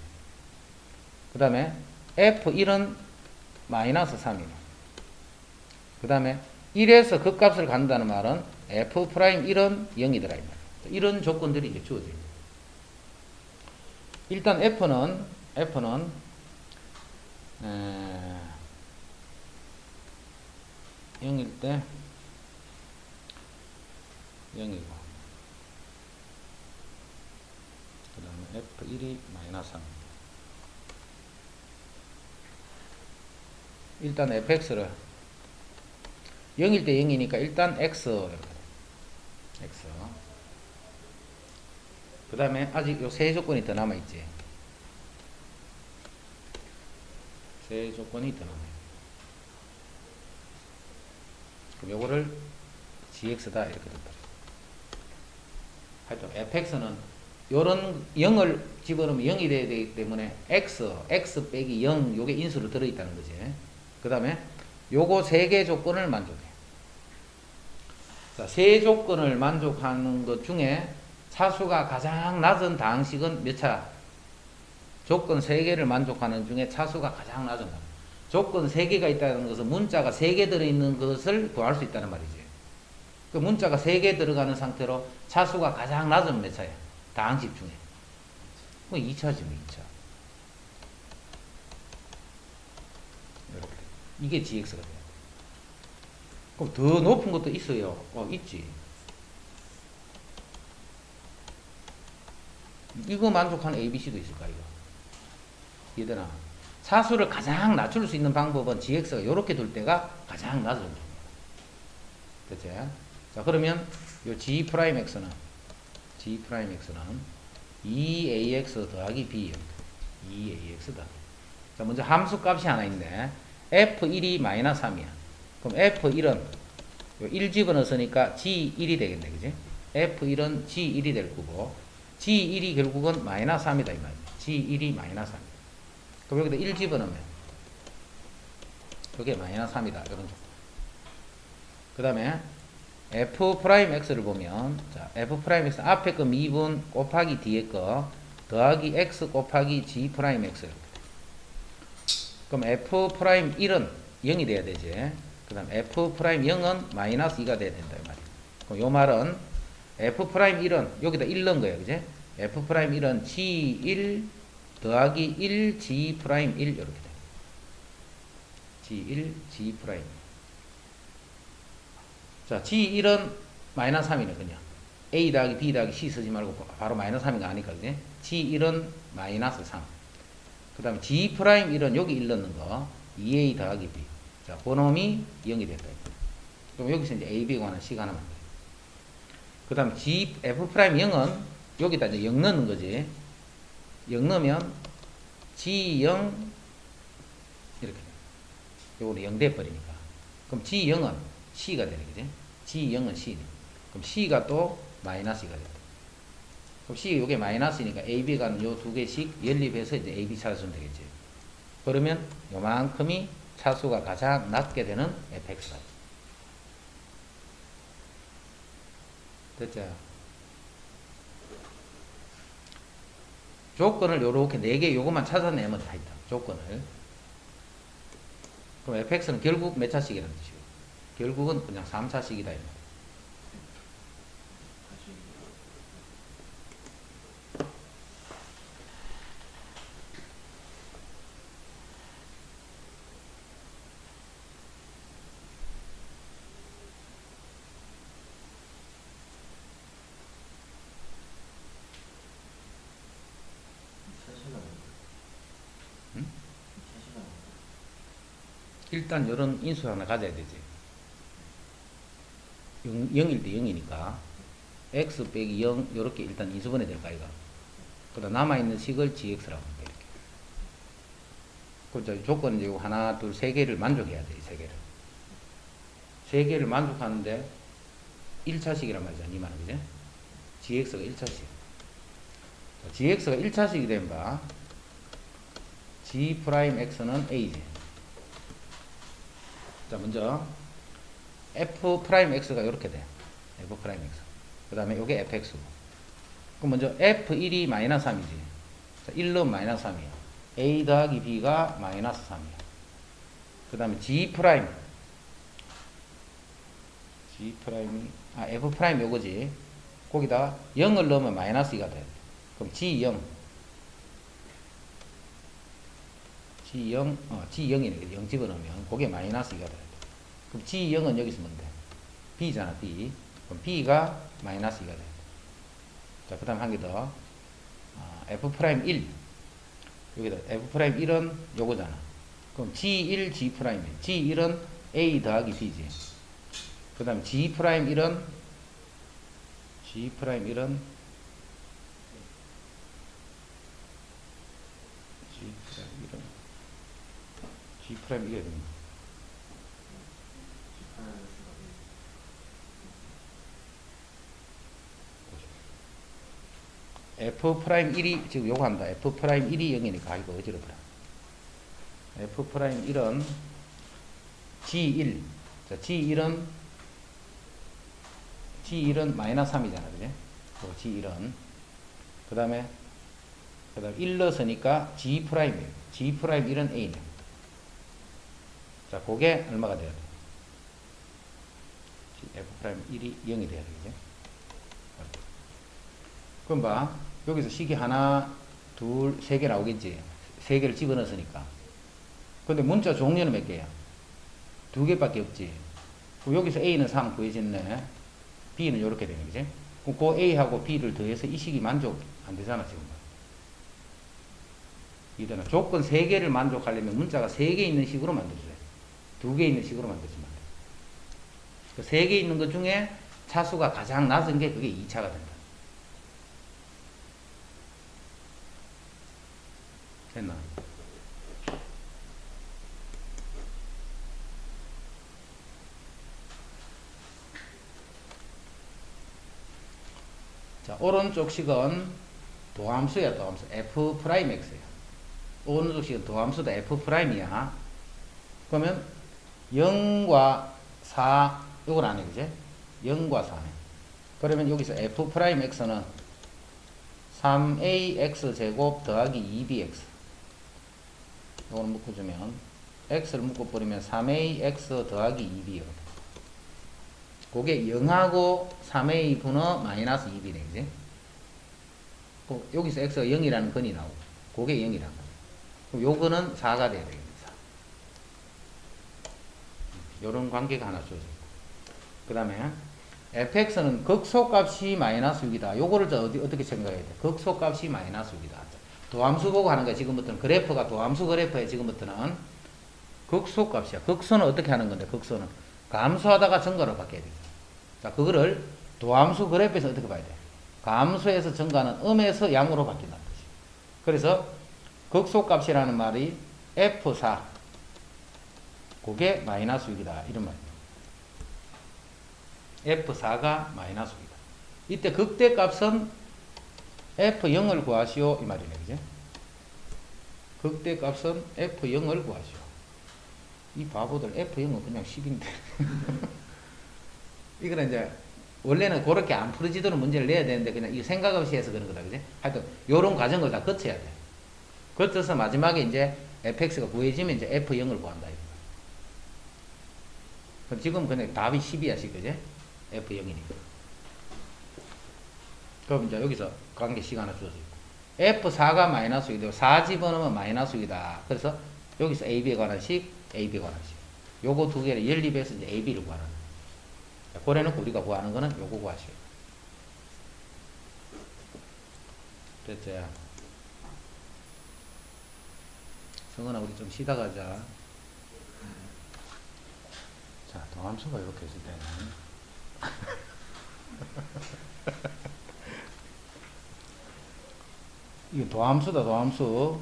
Speaker 1: 그 다음에 F1은 마이너스 3이네. 그 다음에 1에서 그 값을 간다는 말은 F'1은 0이더라. 이런 조건들이 이제 주어져 있죠. 일단 F는 0일 때 0이고 그 다음에 F1이 마이너스 3. 일단 fx를 0일 때 0이니까 일단 x 이렇게 x. 그 다음에 아직 요 세 조건이 더 남아있지. 세 조건이 더 남아요. 그럼 요거를 gx다 이렇게 됐다. 하여튼 fx는 요런 0을 집어넣으면 0이 돼야 되기 때문에 x 빼기 0 요게 인수로 들어있다는 거지. 그 다음에 요거 세 개 조건을 만족해. 자, 세 조건을 만족하는 것 중에 차수가 가장 낮은 다항식은 몇 차? 조건 3개를 만족하는 중에 차수가 가장 낮은 거. 조건 3개가 있다는 것은 문자가 3개 들어있는 것을 구할 수 있다는 말이지. 그 문자가 3개 들어가는 상태로 차수가 가장 낮은 몇 차야? 다항식 중에. 뭐 2차지 뭐 2차. 이렇게. 이게 gx가 돼요. 그럼 더 높은 것도 있어요. 있지. 이거 만족하는 ABC도 있을까, 이거? 얘들아, 차수를 가장 낮출 수 있는 방법은 gx가 이렇게 둘 때가 가장 낮은 겁니다. 됐지? 자, 그러면 요 g'x는 2ax 더하기 b 2ax 더하기. 자, 먼저 함수 값이 하나 있는데 f1이 마이너스 3이야. 그럼 f1은 1 집어넣었으니까 g1이 되겠네, 그지? f1은 g1이 될 거고 g1이 결국은 마이너스 3이다 이 말이야. g1이 마이너스 3. 그럼 여기다 1 집어넣으면 이게 마이너스 3이다. 이런 조건. 그 다음에 f'x를 보면 자, f'x 앞에 거 미분 곱하기 뒤에 거 더하기 x 곱하기 g'x. 그럼 f'1은 0이 돼야 되지. 그 다음 f'0은 마이너스 2가 돼야 된다 이 말이야. 그럼 요 말은 f'1은 여기다 1 넣은 거예요. 그지? f'1은 g1 더하기 1 g'1 이렇게 돼. g1 g'. 자, g1은 마이너스 3이네 그냥. a 더하기 b 더하기 c 쓰지 말고 바로 마이너스 3인 거 아니까 그지? g1은 마이너스 3. 그 다음에 g'1은 여기 1 넣는 거 2a 더하기 b. 자, 번호이 0이 됐다. 그럼 여기서 이제 a, b에 관한 c가 하나만 돼. 그 다음에 f'0은 여기다 이제 0 넣는 거지. 0 넣으면 g0 이렇게 돼. 요거는 0 돼버리니까. 그럼 g0은 c가 되네, 그지? g0은 c. 그럼 c가 또 마이너스 2가 됐다. 그럼 C 요게 마이너스니까 AB가 요 두 개씩 연립해서 이제 AB 찾아주면 되겠지. 그러면 요만큼이 차수가 가장 낮게 되는 fx다. 됐죠? 조건을 요렇게 4개 요것만 찾아내면 다 있다. 조건을. 그럼 fx는 결국 몇 차씩이라는 뜻이고 결국은 그냥 3차씩이다. 응? 일단 이런 인수 하나 가져야 되지. 0일 때 0이니까 x 빼기 0 요렇게 일단 인수분해 될까 이거. 그다음 남아있는 식을 gx라고 합니다. 이렇게. 그죠? 조건은 이제 하나, 둘, 세 개를 만족해야 돼. 세 개를. 세 개를 만족하는데 1차식이란 말이잖아. 이 말은 그죠? gx가 1차식. gx가 1차식이 되면 봐. g'x는 a지. 자, 먼저 f'x가 이렇게 돼. f'x. 그 다음에 요게 fx고. 그럼 먼저 f1이 마이너스 3이지. 자, 1은 마이너스 3이야. a 더하기 b가 마이너스 3이야. 그 다음에 g'. f' 요거지. 거기다 0을 넣으면 마이너스 2가 돼. 그럼 g0. G0이네. 0 집어넣으면 그게 마이너스 2가 돼. 그럼 G0은 여기서 뭔데? B잖아, B. 그럼 B가 마이너스 2가 돼. 자, 그 다음 한 개 더. F'1. 여기다 F'1은 요거잖아. 그럼 G1, G'이야. G1은 A 더하기 B지. 그 다음 G'1은 G' 이게 됩니다. F'1이 지금 요거 한다. F'1이 0이니까 이거 어지럽더라. F'1은 G1. 자, G1은 마이너스 3이잖아. 그지? G1은. 그 다음에 1 넣었으니까 G'이에요. G'1은 A네. 자, 그게 얼마가 돼야 돼? F'1이 0이 돼야 되겠지? 그럼 봐. 여기서 식이 하나, 둘, 세 개 나오겠지? 세 개를 집어넣었으니까. 근데 문자 종류는 몇 개야? 두 개밖에 없지. 그럼 여기서 A는 3 구해졌네. B는 이렇게 되는 거지? 그럼 그 A하고 B를 더해서 이 식이 만족 안 되잖아, 지금. 이거는 조건 3개를 만족하려면 문자가 3개 있는 식으로 만들어줘야 돼. 2개 있는 식으로 만들어주면 안 돼. 그 3개 있는 것 중에 차수가 가장 낮은 게 그게 2차가 된다. 됐나? 자, 오른쪽 식은 도함수야, 도함수. F'X야. 오른쪽 식은 도함수다. F'이야. 그러면 0과 4, 요건 안 해, 그지? 0과 4네. 그러면 여기서 F'X는 3ax 제곱 더하기 2bx. 요거는 묶어주면, x를 묶어버리면 3ax 더하기 2b요. 그게 0하고 3a 분의 마이너스 2b네, 그지? 여기서 x가 0이라는 건이 나오고, 그게 0이라는 거. 그럼 요거는 4가 돼야 되겠네, 4. 요런 관계가 하나 주어져 있고. 그 다음에, fx는 극소값이 마이너스 6이다. 요거를 어떻게 생각해야 돼? 극소값이 마이너스 6이다. 도함수 보고 하는 거야, 지금부터는. 그래프가 도함수 그래프에 지금부터는 극소값이야. 극소는 어떻게 하는 건데, 극소는? 감소하다가 증가로 바뀌어야 돼. 자, 그거를 도함수 그래프에서 어떻게 봐야 돼? 감소에서 증가는 음에서 양으로 바뀐다는 거지. 그래서 극소값이라는 말이 F4. 그게 마이너스 6이다. 이런 말이야. F4가 마이너스 6이다. 이때 극대값은 F0을 구하시오 이 말이네. 그지? 극대값은 F0을 구하시오. 이 바보들 F0은 그냥 10인데 이거는 이제 원래는 그렇게 안 풀어지도록 문제를 내야 되는데 그냥 이거 생각 없이 해서 그런 거다. 그지? 하여튼 요런 과정을 다 거쳐야 돼. 거쳐서 마지막에 이제 fx가 구해지면 이제 F0을 구한다. 그럼 지금 그냥 답이 10이야, 그지? F0이니까. 그럼 이제 여기서 관계 C가 하나 주어져 있고. F4가 마이너스 6이 되고, 4 집어넣으면 마이너스 6이다. 그래서 여기서 AB에 관한 식, AB에 관한 식. 요거 두 개를 연립해서 이제 AB를 구하는 거야. 고래놓고 우리가 구하는 거는 요거 구하시오. 됐지? 성은아, 우리 좀 쉬다 가자. 자, 도함수가 이렇게 있을 때는. 이게 도함수다, 도함수.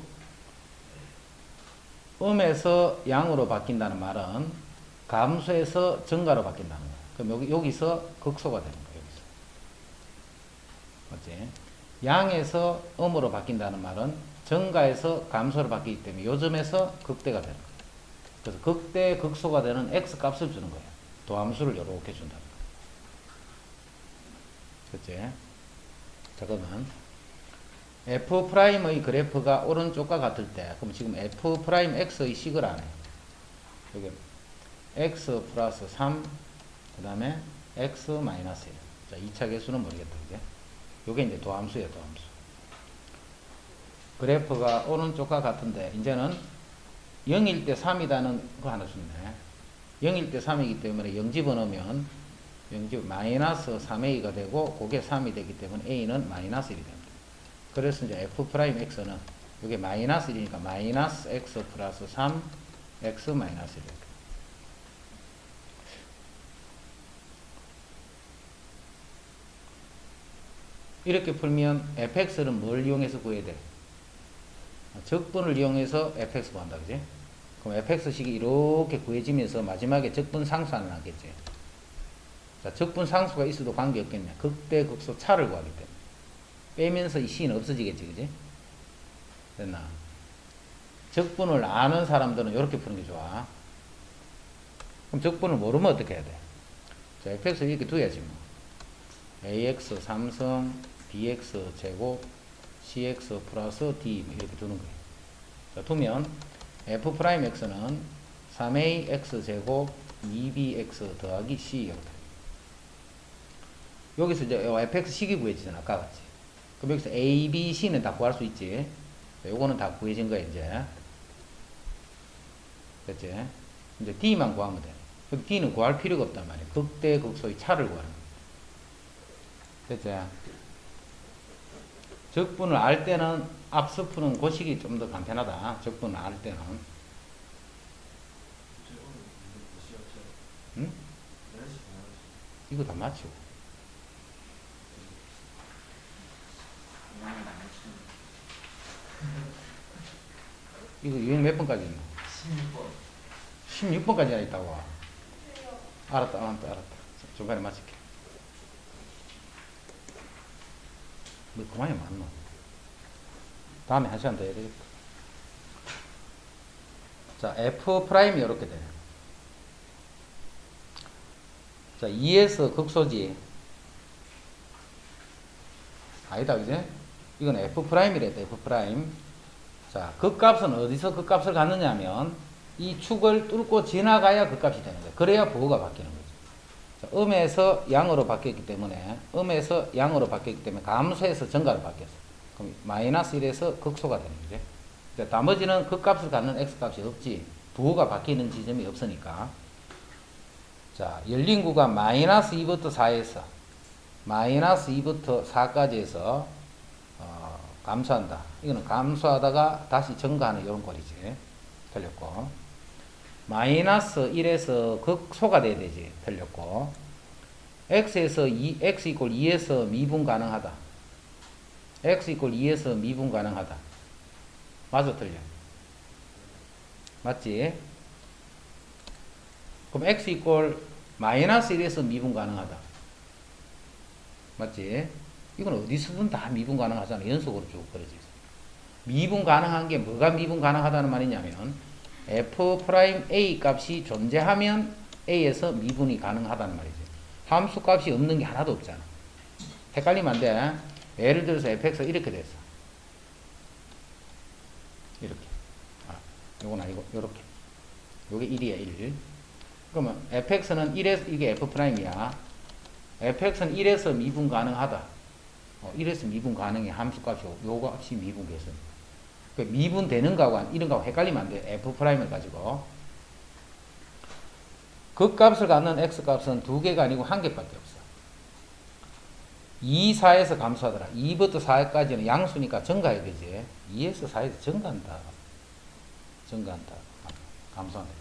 Speaker 1: 음에서 양으로 바뀐다는 말은 감수에서 증가로 바뀐다는 거야. 그럼 여기서 극소가 되는 거야, 여기서. 맞지? 양에서 음으로 바뀐다는 말은 증가에서 감소로 바뀌기 때문에 요점에서 극대가 되는 거야. 그래서 극대, 극소가 되는 x 값을 주는 거야. 도함수를 이렇게 준다. 그치? 자, 그러면 F'의 그래프가 오른쪽과 같을 때, 그럼 지금 F'X의 식을 안 해. 여기 X 플러스 3, 그 다음에 X 마이너스 1. 자, 2차 계수는 모르겠다. 그게? 요게 이제 도함수예요, 도함수. 그래프가 오른쪽과 같은데, 이제는 0일 때 3이다는 거 하나 줬네. 0일 때 3이기 때문에 0 집어넣으면 0집 마이너스 3a가 되고, 그게 3이 되기 때문에 a는 마이너스 1이 됩니다. 그래서 이제 F'X는 이게 마이너스 1이니까 마이너스 X 플러스 3 X 마이너스 1. 이렇게 풀면 fx는 뭘 이용해서 구해야 돼? 적분을 이용해서 fx 구한다. 그지? 그럼 fx식이 이렇게 구해지면서 마지막에 적분 상수 안 나겠지? 자, 적분 상수가 있어도 관계없겠네. 극대 극소 차를 구하기 때문에. 빼면서 이 C는 없어지겠지, 그지? 됐나? 적분을 아는 사람들은 이렇게 푸는 게 좋아. 그럼 적분을 모르면 어떻게 해야 돼? 자, fx를 이렇게 두야지, 뭐. ax 3승, bx 제곱, cx 플러스 d, 뭐 이렇게 두는 거예요. 자, 두면 f'x는 3ax 제곱, 2bx 더하기 c, 이렇게. 여기서 이제 fx식이 구해지잖아, 아까 같이. 그럼 여기서 A, B, C는 다 구할 수 있지. 요거는 다 구해진 거야, 이제. 됐지? 이제 D만 구하면 돼. 여기 D는 구할 필요가 없단 말이야. 극대, 극소의 차를 구하는 거야. 됐지? 적분을 알 때는 앞서 푸는 그 식이 좀 더 간편하다. 적분을 알 때는. 응? 이거 다 맞추고. 이거 유형 몇 번까지 있나? 16번. 16번까지 있다고. 알았다. 중간에 맞출게. 뭐 그만이 많노. 다음에 한 시간 더 해야 되겠다. 자, F'이 이렇게 돼. 자, 2에서 극소지. 아니다, 그지? 이건 F'이래, F'. 자, 극값은 어디서 극값을 갖느냐 하면 이 축을 뚫고 지나가야 극값이 되는 거예요. 그래야 부호가 바뀌는 거죠. 자, 음에서 양으로 바뀌었기 때문에 감소에서 증가로 바뀌었어. 그럼 마이너스 1에서 극소가 되는 거죠. 자, 나머지는 극값을 갖는 x값이 없지. 부호가 바뀌는 지점이 없으니까. 자, 열린 구간 마이너스 2부터 4에서 마이너스 2부터 4까지 해서 감소한다. 이거는 감소하다가 다시 증가하는 이런 꼴이지. 틀렸고. 마이너스 1에서 극소가 돼야 되지. 틀렸고. x에서 x 이꼴 2에서 미분 가능하다. x 이꼴 2에서 미분 가능하다. 맞아, 틀려? 맞지? 그럼 x 이꼴 마이너스 1에서 미분 가능하다. 맞지? 이건 어디서든 다 미분 가능하잖아. 연속으로 쭉 그려져 있어. 미분 가능한 게 뭐가 미분 가능하다는 말이냐면 f'A 값이 존재하면 A에서 미분이 가능하다는 말이지. 함수 값이 없는 게 하나도 없잖아. 헷갈리면 안 돼. 예를 들어서 fx가 이렇게 됐어. 이렇게. 아, 요건 아니고 요렇게. 요게 1이야, 1. 그러면 fx는 1에서 이게 f'이야. fx는 1에서 미분 가능하다. 1에서 미분 가능해. 함수 값이 요 값이 미분 개수입니다. 그 미분 되는 거하고 이런 거하고 헷갈리면 안 돼. f'을 가지고. 그 값을 갖는 x 값은 두 개가 아니고 한 개밖에 없어. 2, 4에서 감소하더라. 2부터 4까지는 양수니까 증가해야 되지. 2에서 4에서 증가한다. 증가한다. 감소한다.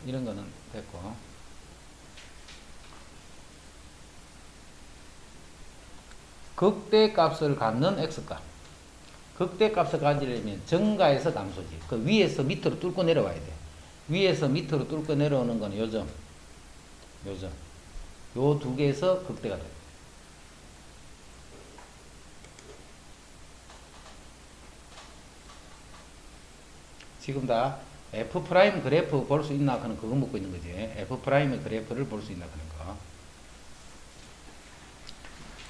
Speaker 1: 이런 거는 됐고. 극대값을 갖는 x값. 극대값을 가지려면 증가해서 감소지. 그 위에서 밑으로 뚫고 내려와야 돼. 위에서 밑으로 뚫고 내려오는 건 요점. 요점. 요 두 개에서 극대가 돼. 지금 다 f' 그래프 볼 수 있나 하는 그거 묻고 있는 거지. f' 그래프를 볼 수 있나 하는 거.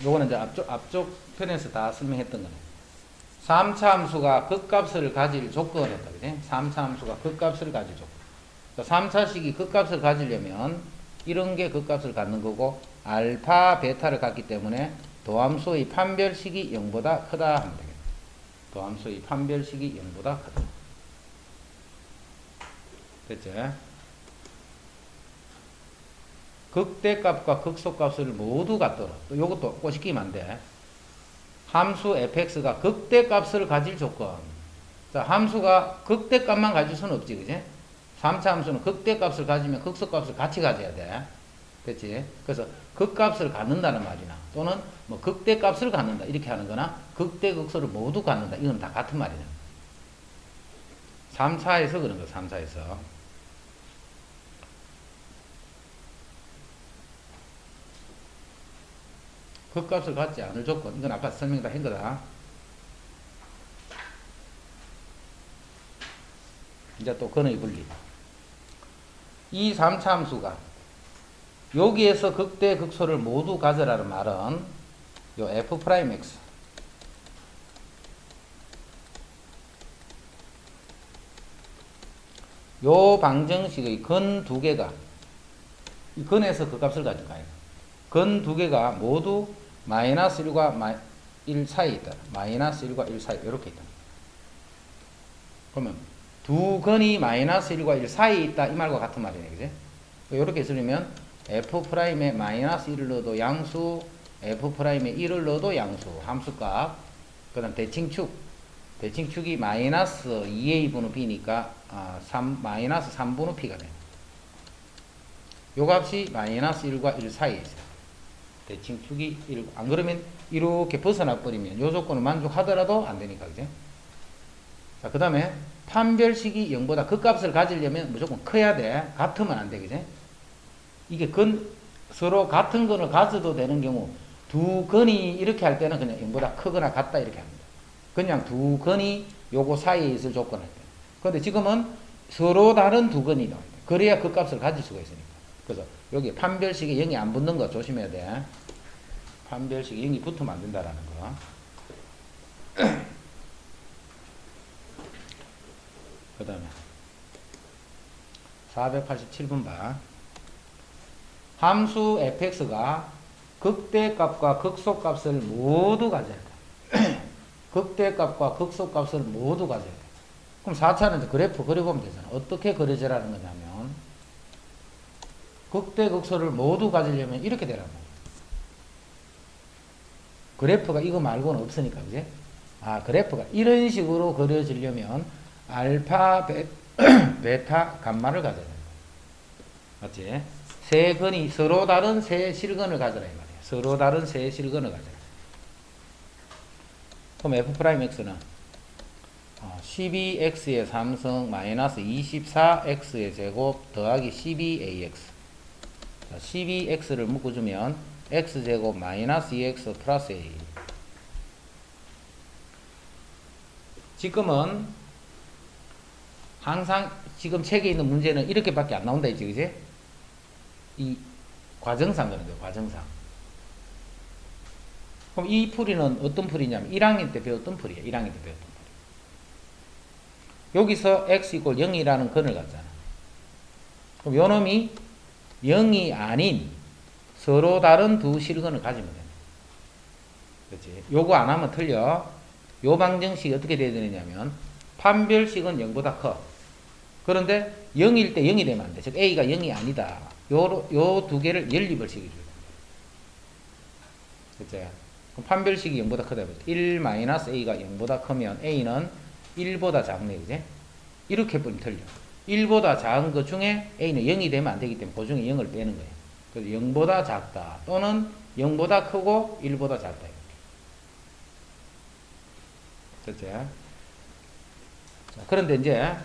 Speaker 1: 요거는 이제 앞쪽 편에서 다 설명했던 거네. 3차 함수가 극값을 가질 조건을 했다. 그지? 3차 함수가 극값을 가질 조건. 3차식이 극값을 가지려면 이런 게 극값을 갖는 거고 알파, 베타를 갖기 때문에 도함수의 판별식이 0보다 크다 하면 되겠다. 도함수의 판별식이 0보다 크다. 됐죠? 극대값과 극소값을 모두 갖도록. 또 요것도 꼬시키면 안 돼. 함수 fx가 극대값을 가질 조건. 자, 함수가 극대값만 가질 수는 없지, 그지? 3차 함수는 극대값을 가지면 극소값을 같이 가져야 돼. 그치? 그래서 극값을 갖는다는 말이나 또는 뭐 극대값을 갖는다 이렇게 하는 거나 극대 극소를 모두 갖는다 이건 다 같은 말이야. 3차에서 그런 거. 3차에서 극값을 갖지 않을 조건. 이건 아까 설명 다 한 거다. 이제 또 근의 분리. 이 3차 함수가 여기에서 극대 극소를 모두 가져라는 말은 요 f'x 요 방정식의 근 두 개가 이 근에서 그 값을 가질 거예요. 근 두 개가 모두 마이너스 1과 1 사이에 있다. 마이너스 1과 1 사이 이렇게 있다. 그러면 두 근이 마이너스 1과 1 사이에 있다 이 말과 같은 말이네. 그지? 이렇게 쓰려면 f'에 마이너스 1을 넣어도 양수, f'에 1을 넣어도 양수, 함수값, 그 다음 대칭축. 대칭축이 마이너스 2a분의 b니까 마이너스 3분의 p가 돼. 요 값이 마이너스 1과 1 사이에 있어요. 대칭축이 1, 안 그러면 이렇게 벗어나 버리면 요 조건을 만족하더라도 안 되니까, 그죠? 자, 그 다음에 판별식이 0보다 그 값을 가지려면 무조건 커야 돼. 같으면 안 돼, 그죠? 이게 서로 같은 근을 가져도 되는 경우 두 근이 이렇게 할 때는 그냥 0보다 크거나 같다 이렇게 합니다. 그냥 두 근이 요거 사이에 있을 조건 할 때. 근데 지금은 서로 다른 두 근이 나와야 돼. 그래야 그 값을 가질 수가 있으니까. 그래서 여기 판별식에 0이 안 붙는 거 조심해야 돼. 판별식에 0이 붙으면 안 된다라는 거. 그 다음에 487번 봐. 함수 fx가 극대값과 극소값을 모두 가져야 돼. 극대값과 극소값을 모두 가져야 돼. 그럼 4차는 그래프 그려보면 되잖아. 어떻게 그려지라는 거냐면 극대 극소를 모두 가지려면 이렇게 되란 말이야. 그래프가 이거 말고는 없으니까, 그지? 그래프가 이런 식으로 그려지려면 알파, 베타, 감마를 가져야 돼. 맞지? 세 근이 서로 다른 세 실근을 가져라 이 말이야. 서로 다른 세 실근을 가져라. 그럼 f'x는 12x의 삼성 마이너스 24x의 제곱 더하기 12ax. 12x를 묶어주면 x제곱 마이너스 2x 플러스 a. 지금은 항상 지금 책에 있는 문제는 이렇게밖에 안 나온다 했지, 그지? 이 과정상 그런 거예요, 과정상. 그럼 이 풀이는 어떤 풀이냐면 1학년 때 배웠던 풀이에요. 1학년 때 배웠던 풀이. 여기서 x 이꼴 0이라는 근을 갖잖아. 그럼 요 놈이 0이 아닌 서로 다른 두 실근을 가지면 돼. 그렇지? 요거 안 하면 틀려. 요 방정식이 어떻게 돼야 되느냐면 판별식은 0보다 커. 그런데 0일 때 0이 되면 안 돼. 즉 a가 0이 아니다. 요 두 개를 연립을 시켜줘야 돼. 그렇지? 그럼 판별식이 0보다 크다. 1-a가 0보다 크면 a는 1보다 작네. 그지? 이렇게 보면 틀려. 1보다 작은 것 중에 a는 0이 되면 안 되기 때문에 그 중에 0을 빼는 거예요. 그래서 0보다 작다. 또는 0보다 크고 1보다 작다. 그렇지? 자, 그런데 이제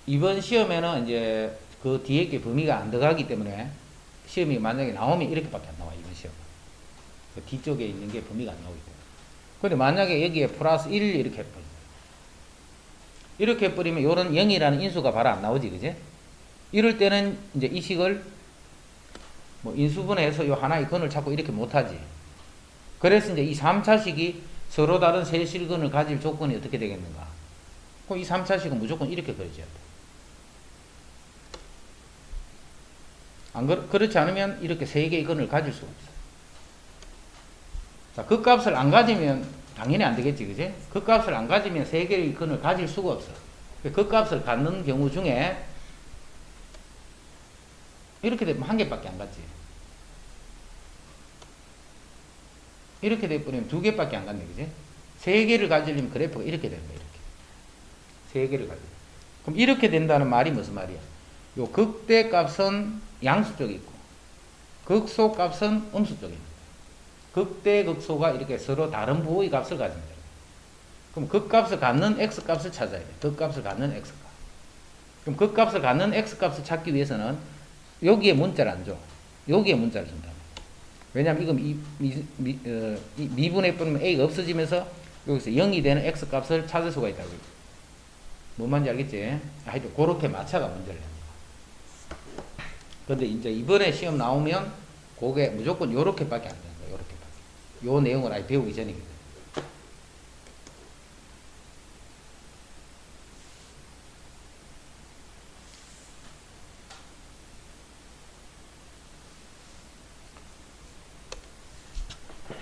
Speaker 1: 이번 시험에는 이제 그 뒤에 게 범위가 안 들어가기 때문에 시험이 만약에 나오면 이렇게밖에 안 나와. 이번 시험. 그 뒤쪽에 있는 게 범위가 안 나오기 때문에. 근데 만약에 여기에 플러스 1 이렇게 해버리면 이렇게 해버리면 요런 0이라는 인수가 바로 안 나오지, 그지? 이럴 때는 이제 이 식을 뭐 인수분해해서 요 하나의 근을 찾고 이렇게 못하지. 그래서 이제 이 3차식이 서로 다른 세 실근을 가질 조건이 어떻게 되겠는가? 그럼 이 3차식은 무조건 이렇게 그려져야 돼. 그렇지 않으면 이렇게 세 개의 근을 가질 수가 없어. 자, 그 값을 안 가지면 당연히 안 되겠지, 그지? 그 값을 안 가지면 세 개의 근을 가질 수가 없어. 그 값을 갖는 경우 중에 이렇게 되면 한 개밖에 안 갔지. 이렇게 돼버리면 두 개밖에 안 갔네, 그지? 세 개를 가지려면 그래프가 이렇게 되는 거야, 이렇게. 세 개를 가지려. 그럼 이렇게 된다는 말이 무슨 말이야? 요 극대 값은 양수 쪽에 있고, 극소 값은 음수 쪽에 있는 거야. 극대, 극소가 이렇게 서로 다른 부호의 값을 가집니다. 그럼 극값을 갖는 x값을 찾아야 돼. 극값을 갖는 x값. 그럼 극값을 갖는 x값을 찾기 위해서는 여기에 문자를 안 줘. 여기에 문자를 준다. 왜냐면 이건 미분해 버리면 a가 없어지면서 여기서 0이 되는 x값을 찾을 수가 있다고. 뭔 말인지 알겠지? 하여튼 그렇게 맞춰가 문제를 합니다. 근데 이제 이번에 시험 나오면 그게 무조건 요렇게밖에 안 되는 거예요. 요렇게밖에. 요 내용을 아예 배우기 전입니다.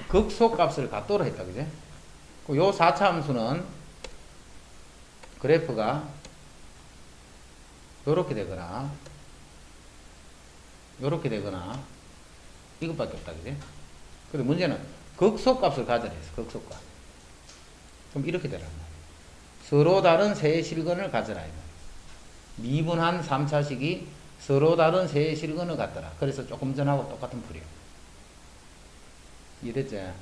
Speaker 1: 극소값을 갖도록 했다, 그제? 요 4차 함수는 그래프가 요렇게 되거나 요렇게 되거나 이것밖에 없다, 그제? 근데 문제는 극소값을 가져라 했어. 극소값. 그럼 이렇게 되란 말이야. 서로 다른 세 실근을 가져라. 미분한 3차식이 서로 다른 세 실근을 갖더라. 그래서 조금 전하고 똑같은 풀이야. 이해됐지?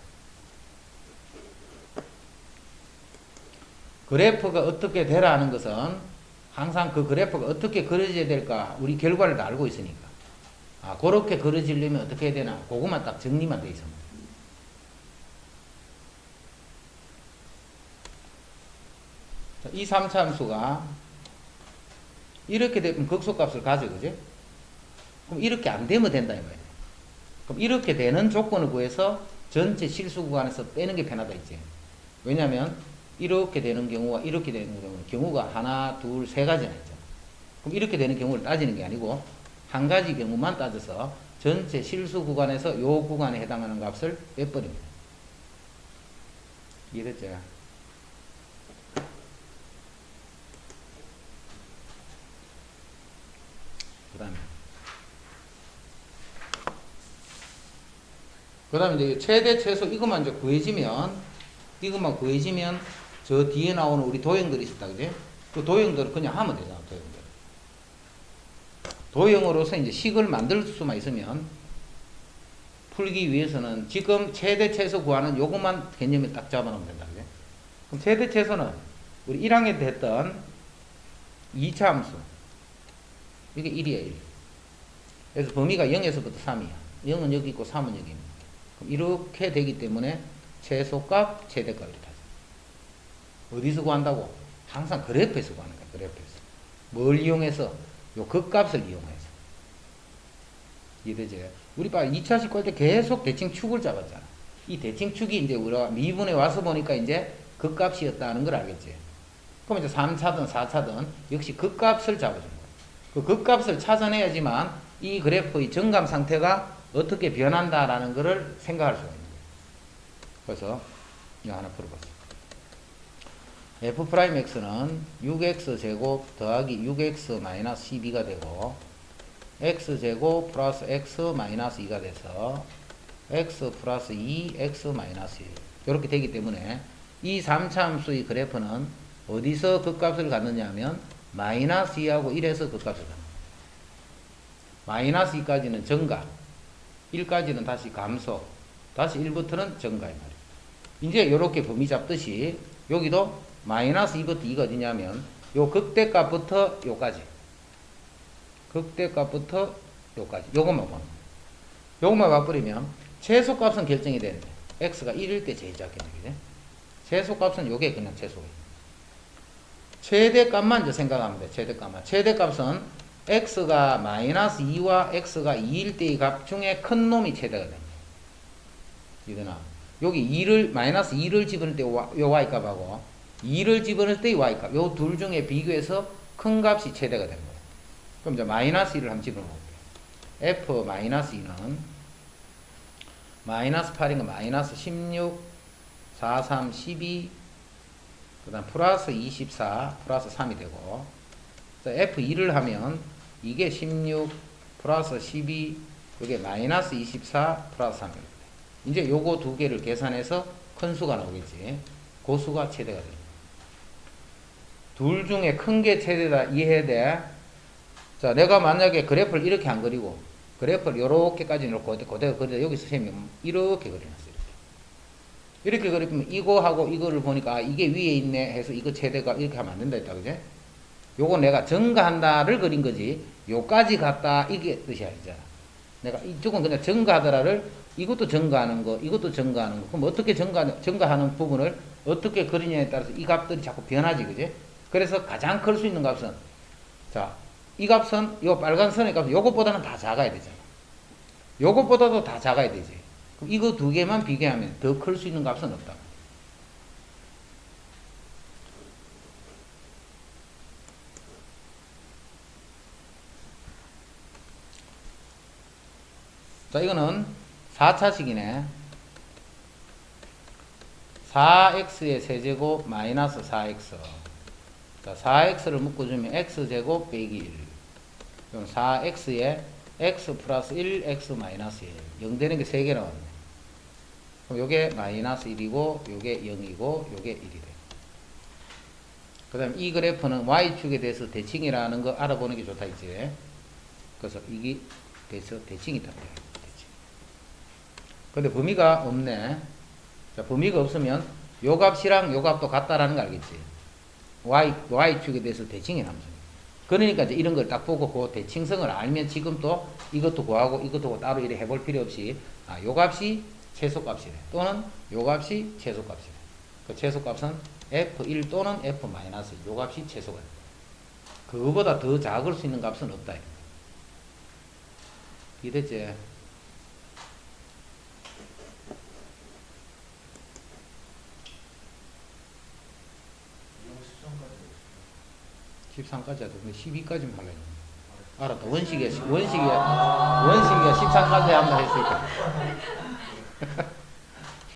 Speaker 1: 그래프가 어떻게 되라는 것은 항상 그 그래프가 어떻게 그려져야 될까 우리 결과를 다 알고 있으니까 그렇게 그려지려면 어떻게 해야 되나 그것만 딱 정리만 돼 있으면 돼. 이 3차 함수가 이렇게 되면 극소값을 가져, 그지? 그럼 이렇게 안 되면 된다 이 말이야. 그럼 이렇게 되는 조건을 구해서 전체 실수 구간에서 빼는 게 편하다 있지. 왜냐면 이렇게 되는 경우와 이렇게 되는 경우가 하나, 둘, 세 가지나 있잖아. 그럼 이렇게 되는 경우를 따지는 게 아니고 한 가지 경우만 따져서 전체 실수 구간에서 요 구간에 해당하는 값을 빼버립니다. 이해됐죠? 그 다음에 이제 최대 최소 이것만 이제 구해지면 저 뒤에 나오는 우리 도형들이 있었다, 그지? 그 도형들을 그냥 하면 되잖아, 도형으로서 이제 식을 만들 수만 있으면 풀기 위해서는 지금 최대 최소 구하는 요것만 개념에 딱 잡아놓으면 된다, 그지? 그럼 최대 최소는 우리 1학년 때 했던 2차 함수. 이게 1이에요, 1. 그래서 범위가 0에서부터 3이야. 0은 여기 있고 3은 여기 있는. 그럼 이렇게 되기 때문에 최소값, 최대값 이렇게 하죠. 어디서 구한다고? 항상 그래프에서 구하는 거야, 그래프에서. 뭘 이용해서? 요 극값을 이용해서. 이해되지? 우리 봐, 2차식 구할 때 계속 대칭축을 잡았잖아. 이 대칭축이 이제 우리가 미분에 와서 보니까 이제 극값이었다는 걸 알겠지? 그럼 이제 3차든 4차든 역시 극값을 잡아준 거야. 그 극값을 찾아내야지만 이 그래프의 정감 상태가 어떻게 변한다라는 것을 생각할 수가 있는 거예요. 그래서 이거 하나 풀어봤어요. f'x는 6x제곱 더하기 6x 마이너스 12가 되고 x제곱 플러스 x 마이너스 2가 돼서 x 플러스 2 x 마이너스 1 이렇게 되기 때문에 이 3차 함수의 그래프는 어디서 극값을 갖느냐 하면 마이너스 2하고 1에서 극값을 갖는 거예요. 마이너스 2까지는 증가, 1까지는 다시 감소, 다시 1부터는 증가 이 말이에요. 이제 이렇게 범위 잡듯이 여기도 마이너스 2부터 2가 어디냐면 요 극대값부터 요까지, 극대값부터 요까지 요것만 보는 거예요. 요것만 봐버리면 최소값은 결정이 되는데 x가 1일 때 제일 작게 되게. 최소값은 요게 그냥 최소예요. 최대값만 이제 생각하면 돼. 최대값만. 최대값은 x가 마이너스 2와 x가 2일 때의 값 중에 큰 놈이 최대가 됩니다. 이되나? 여기 2를 마이너스 2를 집어넣을 때 요 y값하고 2를 집어넣을 때의 y값 요 둘 중에 비교해서 큰 값이 최대가 되는 거예요. 그럼 이제 마이너스 1을 한번 집어넣을게요. f 마이너스 2는 마이너스 8인 거 마이너스 16, 43, 12, 그 다음 플러스 24, 플러스 3이 되고, f2를 하면 이게 16, 플러스 12, 이게 마이너스 24, 플러스 3입니다. 이제 요거 두 개를 계산해서 큰 수가 나오겠지. 그 수가 최대가 됩니다. 둘 중에 큰 게 최대다 이해해야 돼. 자, 내가 만약에 그래프를 이렇게 안 그리고 그래프를 요렇게까지 놓고 그대로 그리다 여기서 세면 이렇게 그려놨어요. 이렇게 그리면 이거하고 이거를 보니까 아, 이게 위에 있네 해서 이거 최대가 이렇게 하면 안 된다 했다 그제? 요거 내가 증가한다를 그린 거지 요까지 갔다 이게 뜻이 아니잖아. 내가 이쪽은 그냥 증가하더라를 이것도 증가하는 거 이것도 증가하는 거 그럼 어떻게 증가하는 부분을 어떻게 그리냐에 따라서 이 값들이 자꾸 변하지 그제? 그래서 가장 클 수 있는 값은 자 이 값은 요 빨간 선의 값은 요것보다는 다 작아야 되잖아. 요것보다도 다 작아야 되지. 그럼 이거 두 개만 비교하면 더 클 수 있는 값은 없다. 자, 이거는 4차식이네. 4x의 세제곱 마이너스 4x. 자, 4x를 묶어주면 x제곱 빼기 1. 그럼 4x에 x 플러스 1, x 마이너스 1. 0 되는 게 3개 나왔네. 그럼 요게 마이너스 1이고, 요게 0이고, 요게 1이 돼. 그 다음 이 그래프는 y축에 대해서 대칭이라는 거 알아보는 게 좋다, 있지. 그래서 이게 대해서 대칭이 다 돼요. 대칭. 근데 범위가 없네. 자, 범위가 없으면 요 값이랑 요 값도 같다라는 거 알겠지. y축에 대해서 대칭이 남죠. 그러니까 이제 이런 걸 딱 보고 그 대칭성을 알면 지금 또 이것도 구하고 이것도 따로 이렇게 해볼 필요 없이 아, 요 값이 최소값이래. 또는 요 값이 최소값이래. 그 최소값은 f1 또는 f-1. 요 값이 최소가 돼. 그거보다 더 작을 수 있는 값은 없다. 이해됐지? 13까지 하죠. 근데 12까지만 하려고. 알았다. 원식이야 13까지 한다 했으니까.